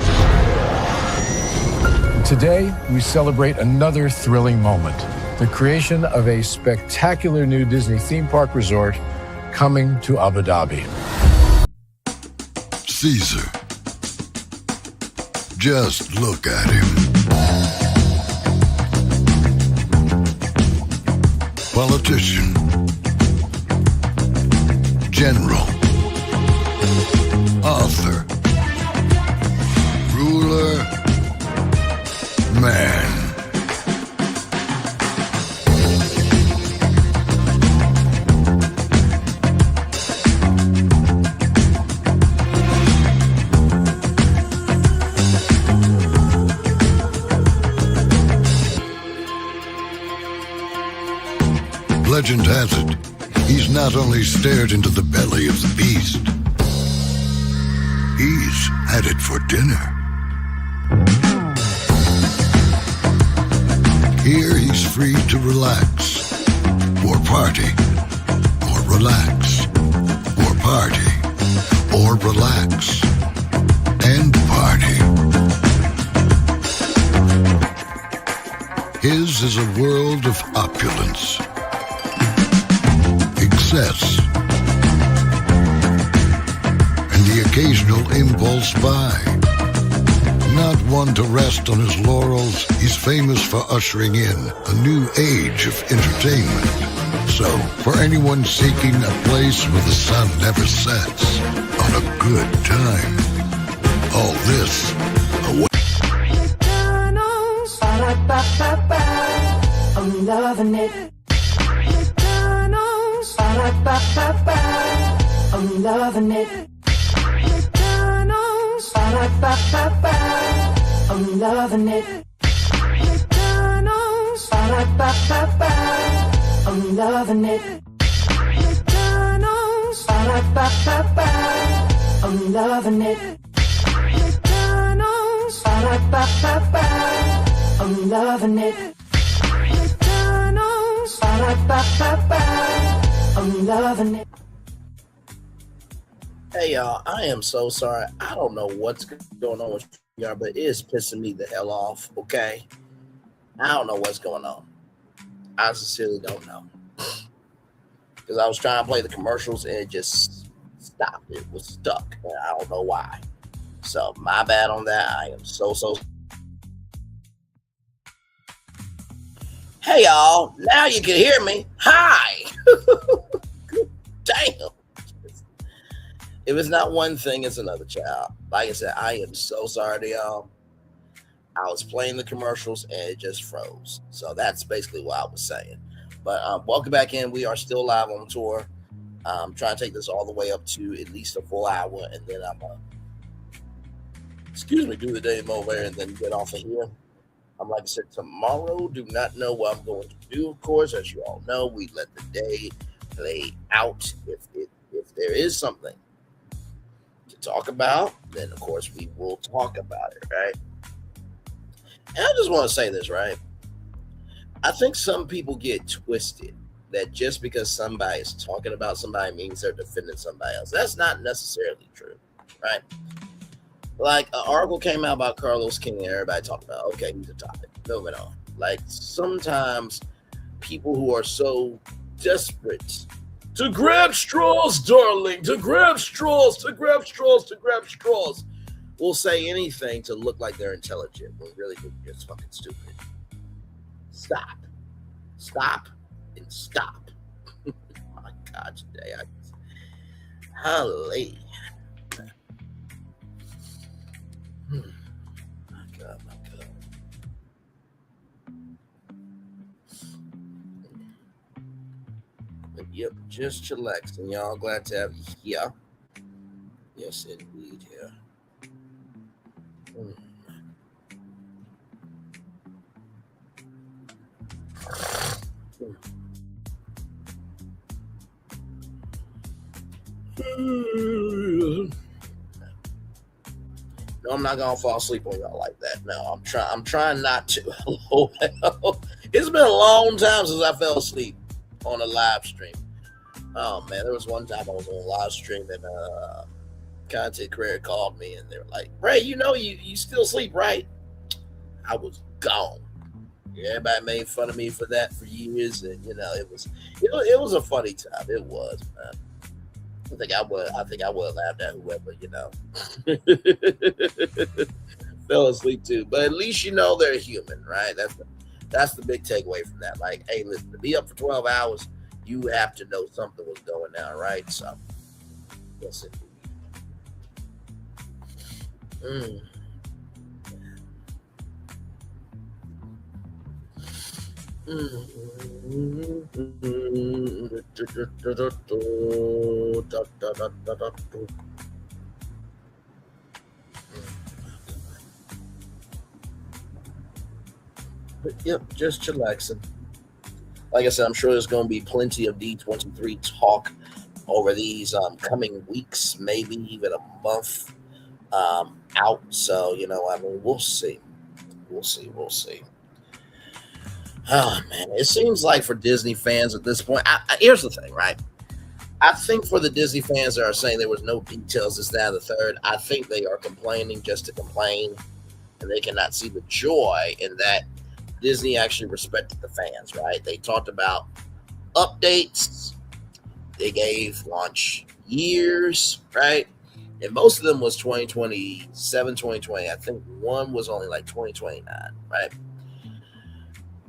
S6: Today, we celebrate another thrilling moment, the creation of a spectacular new Disney theme park resort coming to Abu Dhabi.
S3: Caesar. Just look at him. Politician. General. Author. Ruler. Man. Legend has it, he's not only stared into the belly of the beast, he's had it for dinner. Here he's free to relax, or party, or relax, or party, or relax, and party. His is a world of opulence, excess, and the occasional impulse buy. Not one to rest on his laurels, he's famous for ushering in a new age of entertainment. So, for anyone seeking a place where the sun never sets on a good time, all this
S1: McDonald's, I'm loving it. McDonald's, I'm loving it. McDonald's, I'm loving it. McDonald's, I'm loving it. McDonald's, I'm loving it. McDonald's, I'm loving it. McDonald's, I'm loving it.
S2: Hey y'all, I am so sorry. I don't know what's going on with y'all, but it is pissing me the hell off, okay? I don't know what's going on. I sincerely don't know. Because I was trying to play the commercials and it just stopped. It was stuck. And I don't know why. So my bad on that. I am so. Hey y'all, now you can hear me. Hi. Damn. If it's not one thing, it's another, child. Like I said, I am so sorry to y'all. I was playing the commercials and it just froze. So that's basically what I was saying. But welcome back in. We are still live on tour. I'm trying to take this all the way up to at least a full hour. And then I'm do the day over and then get off of here. Like I said, tomorrow, do not know what I'm going to do, of course. As you all know, we let the day play out. If there is something to talk about, then of course we will talk about it, right? And I just want to say this, right? I think some people get twisted that just because somebody is talking about somebody means they're defending somebody else. That's not necessarily true, right? Like an article came out about Carlos King and everybody talked about, okay, he's a topic. Moving on. Like sometimes people who are so desperate to grab straws, darling, to grab straws, will say anything to look like they're intelligent when really they're just fucking stupid. Stop. And stop. My God, today Holy. My God. But yep, just chillaxing, y'all. Glad to have you here. Yes, indeed, here. No, I'm not gonna fall asleep on y'all like that. No, I'm trying not to. It's been a long time since I fell asleep on a live stream. Oh man, there was one time I was on a live stream and content creator called me and they were like, "Ray, you know you still sleep, right?" I was gone. Everybody made fun of me for that for years, and it was a funny time. It was, man. I think I would laugh at whoever, fell asleep too. But at least they're human, right? That's the big takeaway from that. Like, hey, listen, to be up for 12 hours, you have to know something was going down, right? So, yes, indeed. But yep, just chillaxing. Like I said, I'm sure there's going to be plenty of D23 talk over these coming weeks, maybe even a month out. So, we'll see. We'll see. We'll see. Oh, man. It seems like for Disney fans at this point, here's the thing, right? I think for the Disney fans that are saying there was no details, this, that, and the third, I think they are complaining just to complain, and they cannot see the joy in that Disney actually respected the fans, right? They talked about updates. They gave launch years, right? And most of them was 2027, 2020. I think one was only like 2029, right?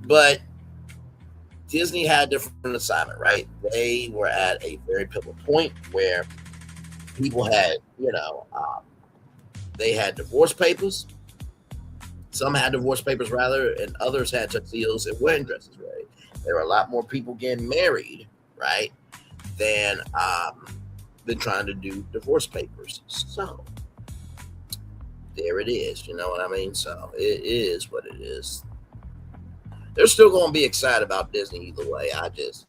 S2: But Disney had a different assignment, right? They were at a very pivotal point where people had, they had divorce papers. Some had divorce papers, rather, and others had tuxedos and wedding dresses, right? There were a lot more people getting married, right, than trying to do divorce papers. So there it is. You know what I mean? So it is what it is. They're still going to be excited about Disney either way. Because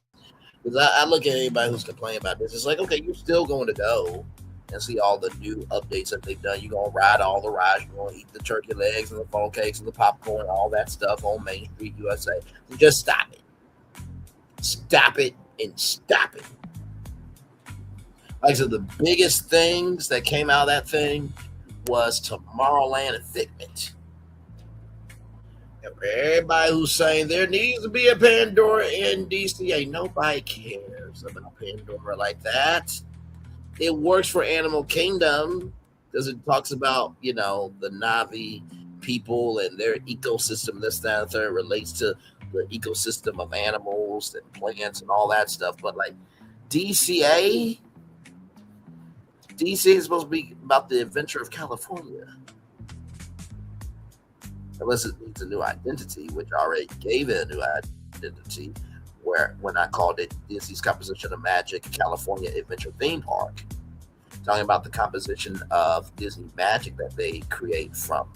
S2: I look at anybody who's complaining about this. It's like, okay, you're still going to go and see all the new updates that they've done. You're going to ride all the rides. You're going to eat the turkey legs and the funnel cakes and the popcorn, all that stuff on Main Street USA. So just stop it. Stop it and stop it. Like I said, the biggest things that came out of that thing was Tomorrowland and Figment. Everybody who's saying there needs to be a Pandora in DCA, nobody cares about Pandora like that. It works for Animal Kingdom because it talks about, the Na'vi people and their ecosystem, this, that, and third relates to the ecosystem of animals and plants and all that stuff. But like DCA is supposed to be about the adventure of California. Unless it needs a new identity, which I already gave it a new identity, when I called it Disney's Composition of Magic California Adventure Theme Park. Talking about the composition of Disney Magic that they create from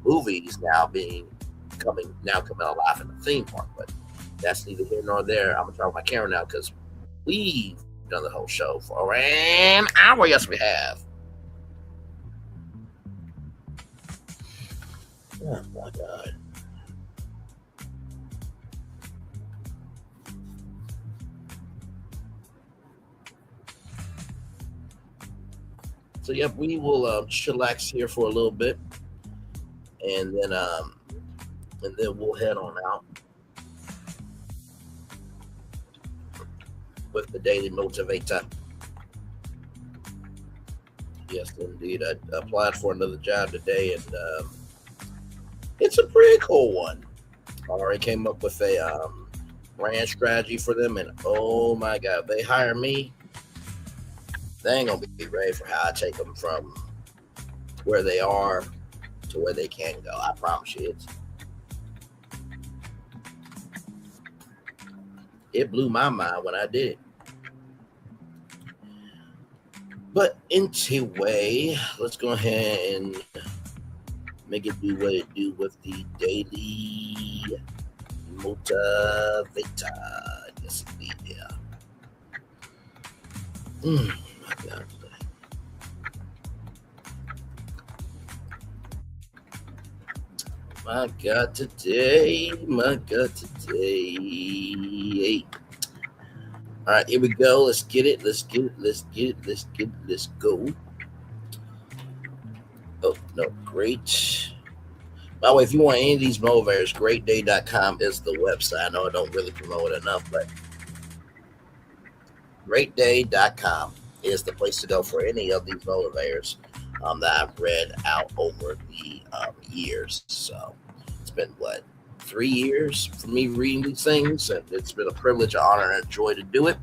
S2: movies now coming alive in the theme park. But that's neither here nor there. I'm going to turn off my camera now because we've done the whole show for an hour. Yes, we have. Oh my God. So yep, we will chillax here for a little bit, and then we'll head on out with the daily motivator. Yes, indeed. I applied for another job today, and it's a pretty cool one. I already came up with a brand strategy for them, and oh my God, they hire me. They ain't gonna be ready for how I take them from where they are to where they can go. I promise you, it blew my mind when I did it. But anyway, let's go ahead and make it do what it do with the daily motivator. Yes, indeed, yeah. My God. My God, today. All right, here we go. Let's get it. Let's go. Oh, no, great. By the way, if you want any of these motivators, greatday.com is the website. I know I don't really promote it enough, but greatday.com is the place to go for any of these motivators that I've read out over the years. So it's been, 3 years for me reading these things, and it's been a privilege, an honor, and a joy to do it.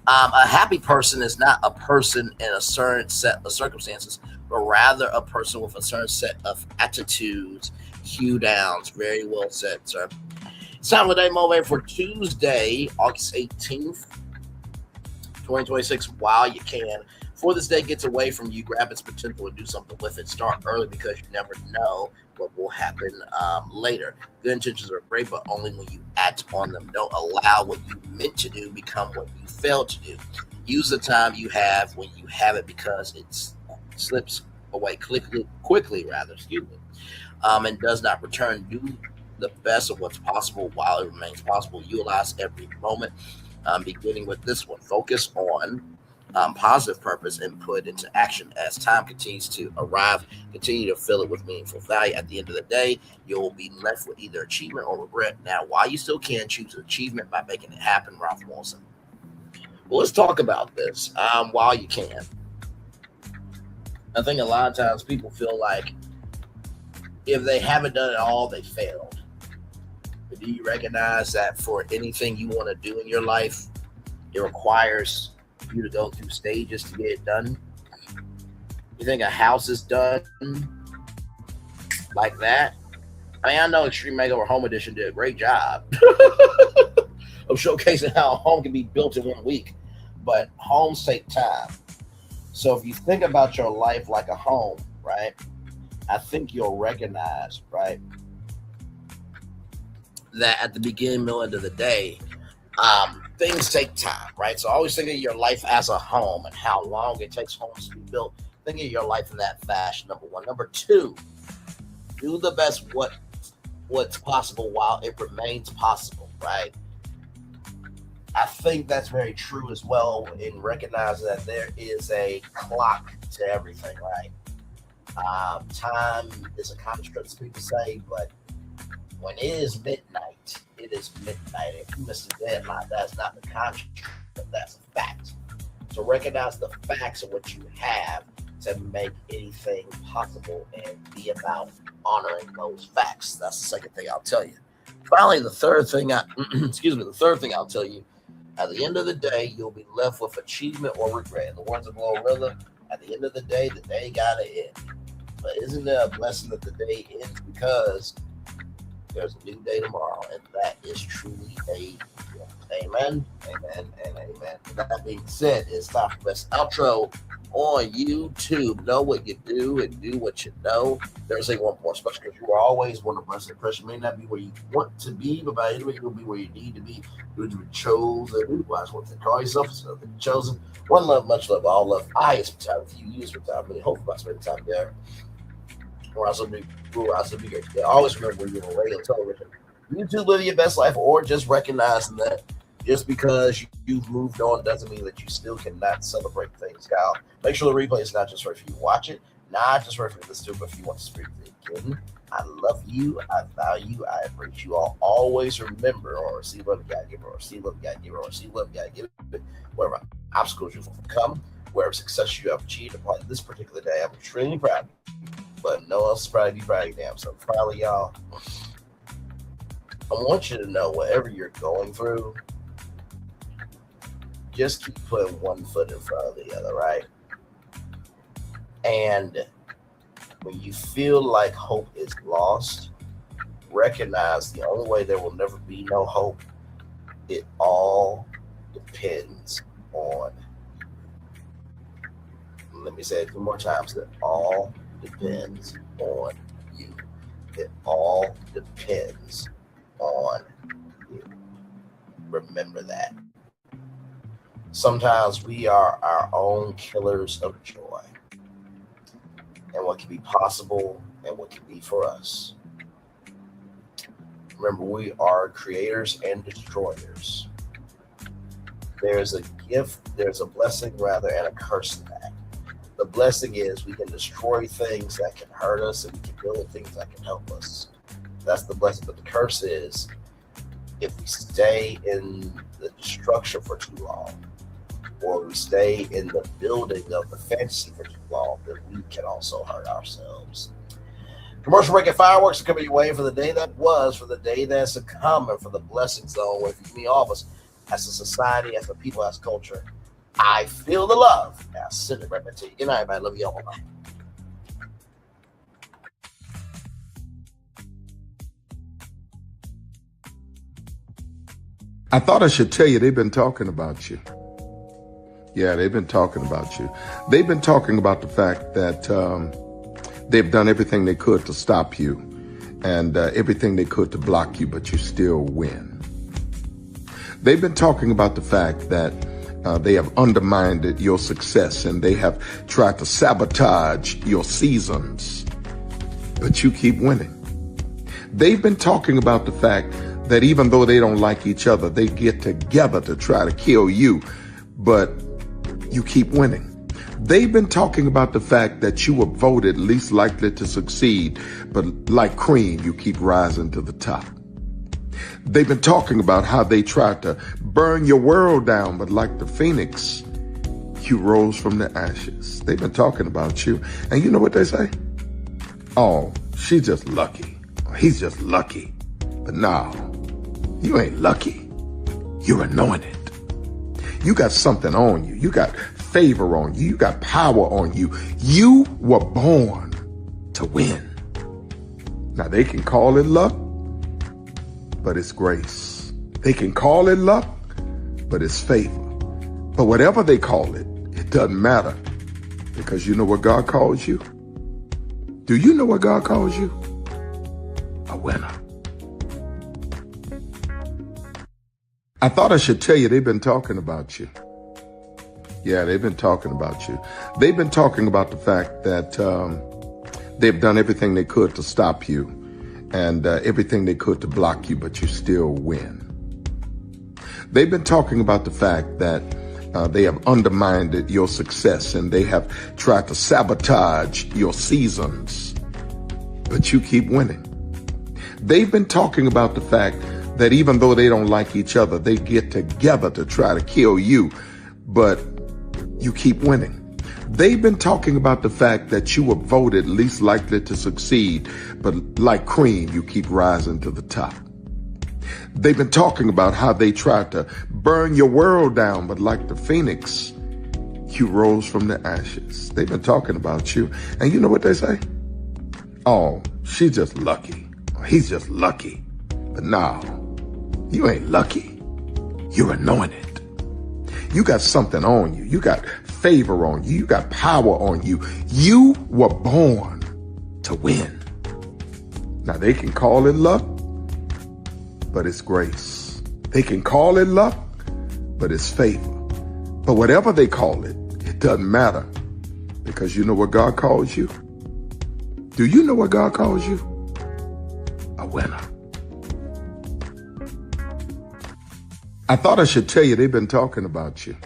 S2: A happy person is not a person in a certain set of circumstances, but rather a person with a certain set of attitudes, cue downs. Very well said, sir. It's time for the day motivator for Tuesday, August 18th, 2026, while you can. Before this day gets away from you, grab its potential and do something with it. Start early because you never know what will happen later. Good intentions are great, but only when you act on them. Don't allow what you meant to do become what you failed to do. Use the time you have when you have it, because it slips away quickly, and does not return. Do the best of what's possible while it remains possible. Utilize every moment. Beginning with this one, focus on positive purpose and put into action. As time continues to arrive, continue to fill it with meaningful value. At the end of the day, you'll be left with either achievement or regret. Now, while you still can, choose achievement by making it happen. Ralph Wilson. Well, let's talk about this while you can. I think a lot of times people feel like if they haven't done it all, they failed. But do you recognize that for anything you want to do in your life, it requires you to go through stages to get it done? You think a house is done like that? I mean, I know Extreme Makeover Home Edition did a great job of showcasing how a home can be built in 1 week, but homes take time. So if you think about your life like a home, right, I think you'll recognize, right, that at the beginning, middle, end of the day, things take time, right? So always think of your life as a home and how long it takes homes to be built. Think of your life in that fashion, number one. Number two, do the best what's possible while it remains possible, right? I think that's very true as well, in recognizing that there is a clock to everything, right? Time is a construct, people say, but when it is midnight, it is midnight. If you miss the deadline, that's not the construct, that's a fact. So recognize the facts of what you have to make anything possible, and be about honoring those facts. That's the second thing I'll tell you. Finally, the third thing I'll tell you, at the end of the day, you'll be left with achievement or regret. In the words of Glorilla, at the end of the day gotta end. But isn't it a blessing that the day ends, because there's a new day tomorrow, and that is truly a gift. Amen, amen, and amen. With that being said, it's time for the best outro on YouTube. Know what you do and do what you know. There's one more special, because you are always one of the blessed impression. May not be where you want to be, but by any way you'll be where you need to be. You were chosen. Watch what they call yourself. So they're chosen. One love, much love, all love. I spend time with you. You spend time with me. Hopefully, I spend time there. Or else it'll be great. Yeah, always remember when you're on radio and television, YouTube, living your best life, or just recognizing that just because you've moved on doesn't mean that you still cannot celebrate things. Kyle, make sure the replay is not just right for you to watch it, not just right for you to listen to, but if you want to speak it again. I love you. I value you. I appreciate you all. Always remember, or receive love, you gotta give it, or receive love, you gotta give it, or receive love, you gotta give it. Wherever obstacles you've overcome, wherever success you have achieved upon this particular day, I'm extremely proud of you. But no one else is proud of you, proud of you, damn. So finally, y'all, I want you to know, whatever you're going through, just keep putting one foot in front of the other, right? And when you feel like hope is lost, recognize the only way there will never be no hope, it all depends on, let me say it 2 more times, it all depends on you. It all depends on you. Remember that. Sometimes we are our own killers of joy, and what can be possible and what can be for us. Remember, we are creators and destroyers. There's a gift, there's a blessing rather, and a curse in that. The blessing is we can destroy things that can hurt us and we can build things that can help us. That's the blessing. But the curse is if we stay in the destruction for too long, or we stay in the building of the fantasy for too long, then we can also hurt ourselves. Commercial break and fireworks are coming your way for the day that was, for the day that's to come, and for the blessing zone where me, all of us, as a society, as a people, as culture, I feel the love. Now send it right back to you. Good night, man. Love you all. Bye.
S10: I thought I should tell you they've been talking about you. Yeah, they've been talking about you. They've been talking about the fact that they've done everything they could to stop you and everything they could to block you, but you still win. They've been talking about the fact that they have undermined your success and they have tried to sabotage your seasons, but you keep winning. They've been talking about the fact that even though they don't like each other, they get together to try to kill you, but you keep winning. They've been talking about the fact that you were voted least likely to succeed, but like cream, you keep rising to the top. They've been talking about how they tried to burn your world down, but like the phoenix, you rose from the ashes. They've been talking about you. And you know what they say? Oh, she's just lucky. He's just lucky. But no, you ain't lucky. You're anointed. You got something on you. You got favor on you. You got power on you. You were born to win. Now they can call it luck, but it's grace. They can call it luck, but it's favor. But whatever they call it, it doesn't matter, because you know what God calls you? Do you know what God calls you? A winner. I thought I should tell you they've been talking about you. Yeah, they've been talking about you. They've been talking about the fact that they've done everything they could to stop you and everything they could to block you, but you still win. They've been talking about the fact that they have undermined your success and they have tried to sabotage your seasons, but you keep winning. They've been talking about the fact that even though they don't like each other, they get together to try to kill you, but you keep winning. They've been talking about the fact that you were voted least likely to succeed, but like cream, you keep rising to the top. They've been talking about how they tried to burn your world down, but like the phoenix, you rose from the ashes. They've been talking about you. And you know what they say? Oh, she's just lucky. He's just lucky. But no, you ain't lucky. You're anointed. You got something on you. You got favor on you. You got power on you. You were born to win. Now they can call it luck, but it's grace. They can call it luck, but it's favor. But whatever they call it, it doesn't matter, because you know what God calls you? Do you know what God calls you? A winner. I thought I should tell you they've been talking about you.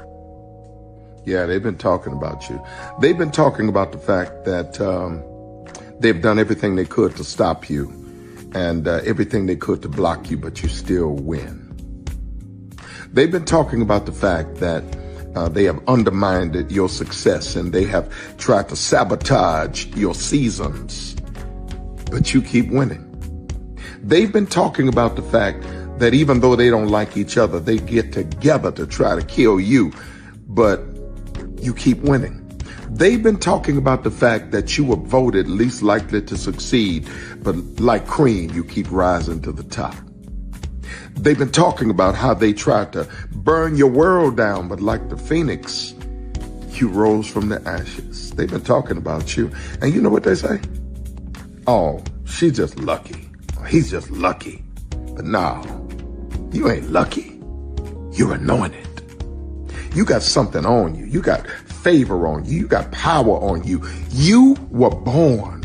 S10: Yeah, they've been talking about you. They've been talking about the fact that they've done everything they could to stop you and everything they could to block you, but you still win. They've been talking about the fact that they have undermined your success and they have tried to sabotage your seasons, but you keep winning. They've been talking about the fact that even though they don't like each other, they get together to try to kill you, but you keep winning. They've been talking about the fact that you were voted least likely to succeed, but like cream, you keep rising to the top. They've been talking about how they tried to burn your world down, but like the phoenix, you rose from the ashes. They've been talking about you. And you know what they say? Oh, she's just lucky. He's just lucky. But no, you ain't lucky. You're anointed. You got something on you. You got favor on you. You got power on you. You were born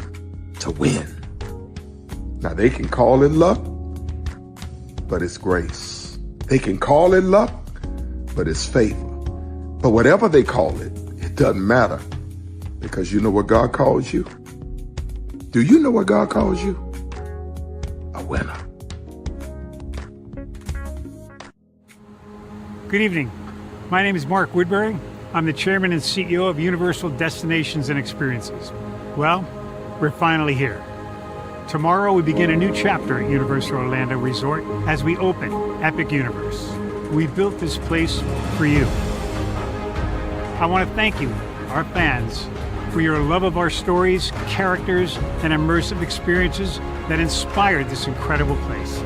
S10: to win. Now they can call it luck, but it's grace. They can call it luck, but it's favor. But whatever they call it, it doesn't matter, Because you know what God calls you? Do you know what God calls you? A winner.
S11: Good evening. My name is Mark Woodbury. I'm the chairman and CEO of Universal Destinations and Experiences. Well, we're finally here. Tomorrow we begin a new chapter at Universal Orlando Resort as we open Epic Universe. We built this place for you. I want to thank you, our fans, for your love of our stories, characters, and immersive experiences that inspired this incredible place.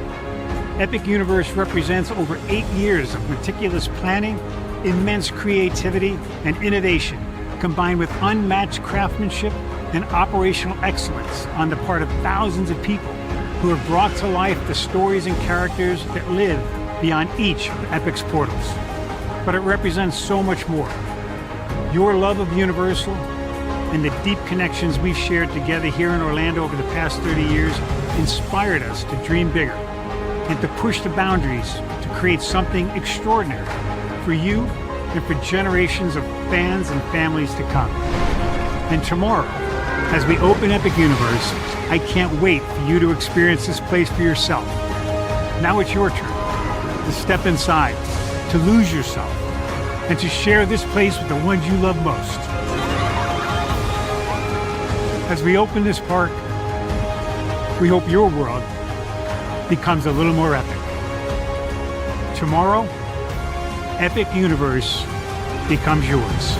S11: Epic Universe represents over 8 years of meticulous planning, immense creativity, and innovation, combined with unmatched craftsmanship and operational excellence on the part of thousands of people who have brought to life the stories and characters that live beyond each of Epic's portals. But it represents so much more. Your love of Universal and the deep connections we've shared together here in Orlando over the past 30 years inspired us to dream bigger and to push the boundaries to create something extraordinary for you and for generations of fans and families to come. And tomorrow, as we open Epic Universe, I can't wait for you to experience this place for yourself. Now it's your turn to step inside, to lose yourself, and to share this place with the ones you love most. As we open this park, we hope your world becomes a little more epic. Tomorrow, Epic Universe becomes yours.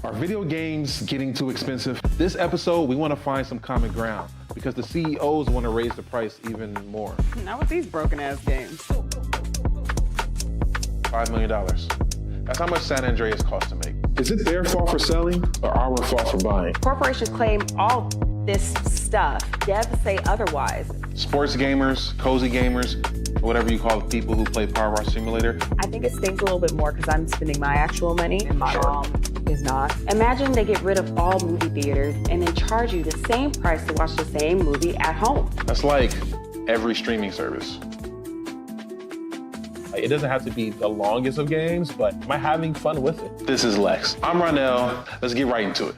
S12: Are video games getting too expensive? This episode, we want to find some common ground because the CEOs want to raise the price even more.
S13: Not with these broken ass games.
S12: $5 million. That's how much San Andreas costs to make. Is it their fault for selling or our fault for buying?
S13: Corporations claim all this stuff. Devs say otherwise.
S12: Sports gamers, cozy gamers, whatever you call the people who play Power Wash Simulator.
S13: I think it stings a little bit more because I'm spending my actual money and my mom is not. Imagine they get rid of all movie theaters and then charge you the same price to watch the same movie at home.
S12: That's like every streaming service. It doesn't have to be the longest of games, but am I having fun with it? This is Lex. I'm Ronell. Let's get right into it.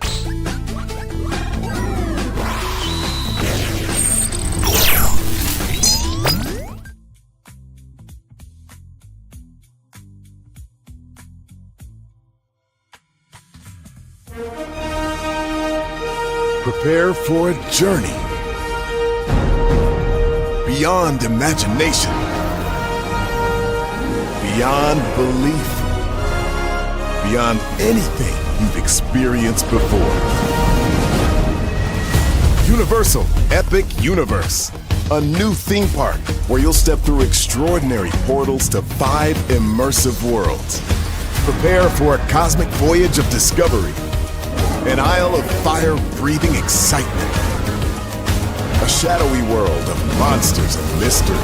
S14: Prepare for a journey beyond imagination, beyond belief, beyond anything you've experienced before. Universal Epic Universe, a new theme park where you'll step through extraordinary portals to 5 immersive worlds. Prepare for a cosmic voyage of discovery, an isle of fire-breathing excitement, a shadowy world of monsters and mystery,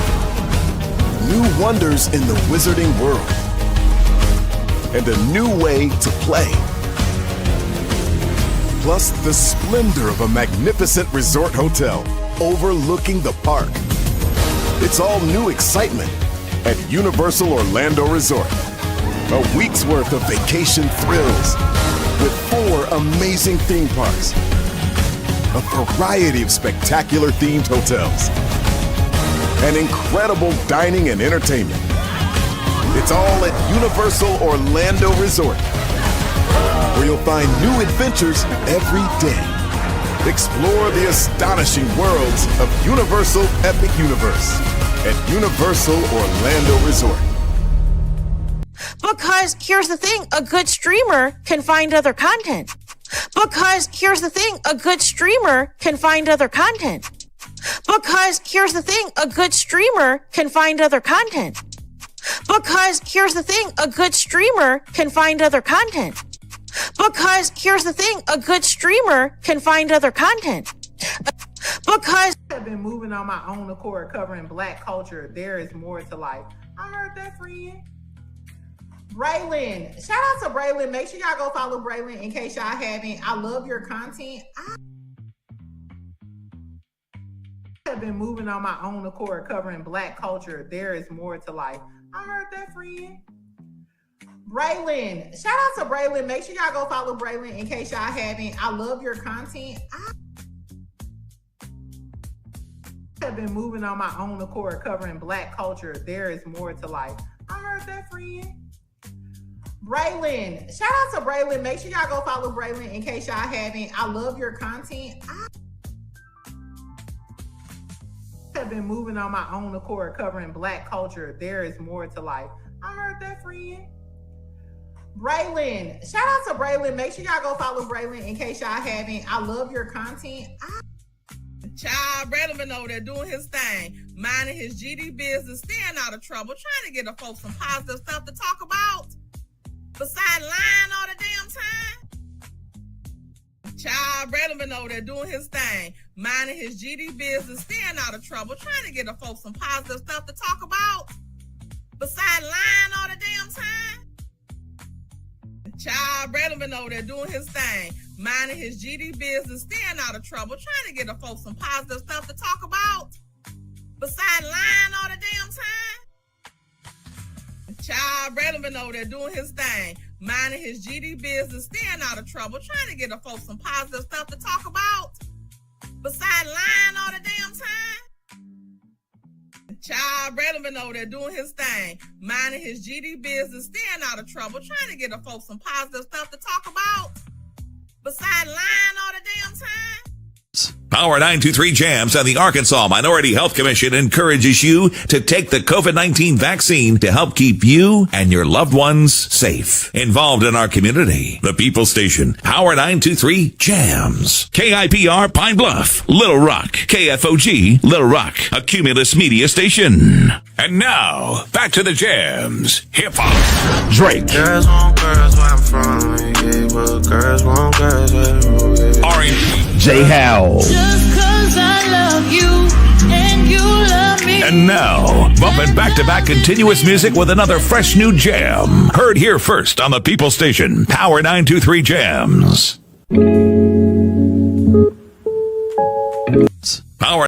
S14: new wonders in the wizarding world, and a new way to play. Plus the splendor of a magnificent resort hotel overlooking the park. It's all new excitement at Universal Orlando Resort. A week's worth of vacation thrills with 4 amazing theme parks, a variety of spectacular themed hotels, and incredible dining and entertainment. It's all at Universal Orlando Resort, where you'll find new adventures every day. Explore the astonishing worlds of Universal Epic Universe at Universal Orlando Resort.
S15: Because here's the thing, a good streamer can find other content. Because here's the thing, a good streamer can find other content. Because here's the thing, a good streamer can find other content. Because here's the thing, a good streamer can find other content. Because here's the thing, a good streamer can find other content. Because
S16: I've been moving on my own accord, covering Black culture. There is more to life. I heard that, friend. Braylon, shout out to Braylon. Make sure y'all go follow Braylon in case y'all haven't. I love your content. I have been moving on my own accord, covering Black culture. There is more to life. I heard that, friend. Braylon, shout out to Braylon. Make sure y'all go follow Braylon in case y'all haven't. I love your content. I have been moving on my own accord, covering Black culture. There is more to life. I heard that, friend. Braylon, shout out to Braylon. Make sure y'all go follow Braylon in case y'all haven't. I love your content. I have been moving on my own accord, covering Black culture. There is more to life. I heard that, friend. Braylon, shout out to Braylon. Make sure y'all go follow Braylon in case y'all haven't. I love your content.
S17: Child, Braylon been over there doing his thing, minding his GD business, staying out of trouble, trying to get the folks some positive stuff to talk about. Besides lying all the damn time. Child, Braylon been over there doing his thing, minding his GD business, staying out of trouble, trying to get the folks some positive stuff to talk about. Besides lying all the damn time. Child, Braylon been over there doing his thing, minding his GD business, staying out of trouble, trying to get the folks some positive stuff to talk about. Besides lying all the damn time. Child, Braylon been over there doing his thing, minding his GD business, staying out of trouble, trying to get the folks some positive stuff to talk about. Besides lying all the damn time. Child, Braylon been over there doing his thing, minding his GD business, staying out of trouble, trying to get the folks some positive stuff to talk about. Besides lying all the damn time.
S18: Power 923 Jams and the Arkansas Minority Health Commission encourages you to take the COVID-19 vaccine to help keep you and your loved ones safe. Involved in our community, the People Station, Power 923 Jams. KIPR Pine Bluff, Little Rock, KFOG, Little Rock, a Cumulus media station. And now, back to the jams. Hip-hop. Drake.
S19: Girls want girls where I'm from. Yeah, well, girls want girls where
S18: R&B. J. Howell.
S1: Just 'cause I love you and you love me.
S18: And now, bumping back-to-back continuous music with another fresh new jam. Heard here first on the People Station, Power 923 Jams. Power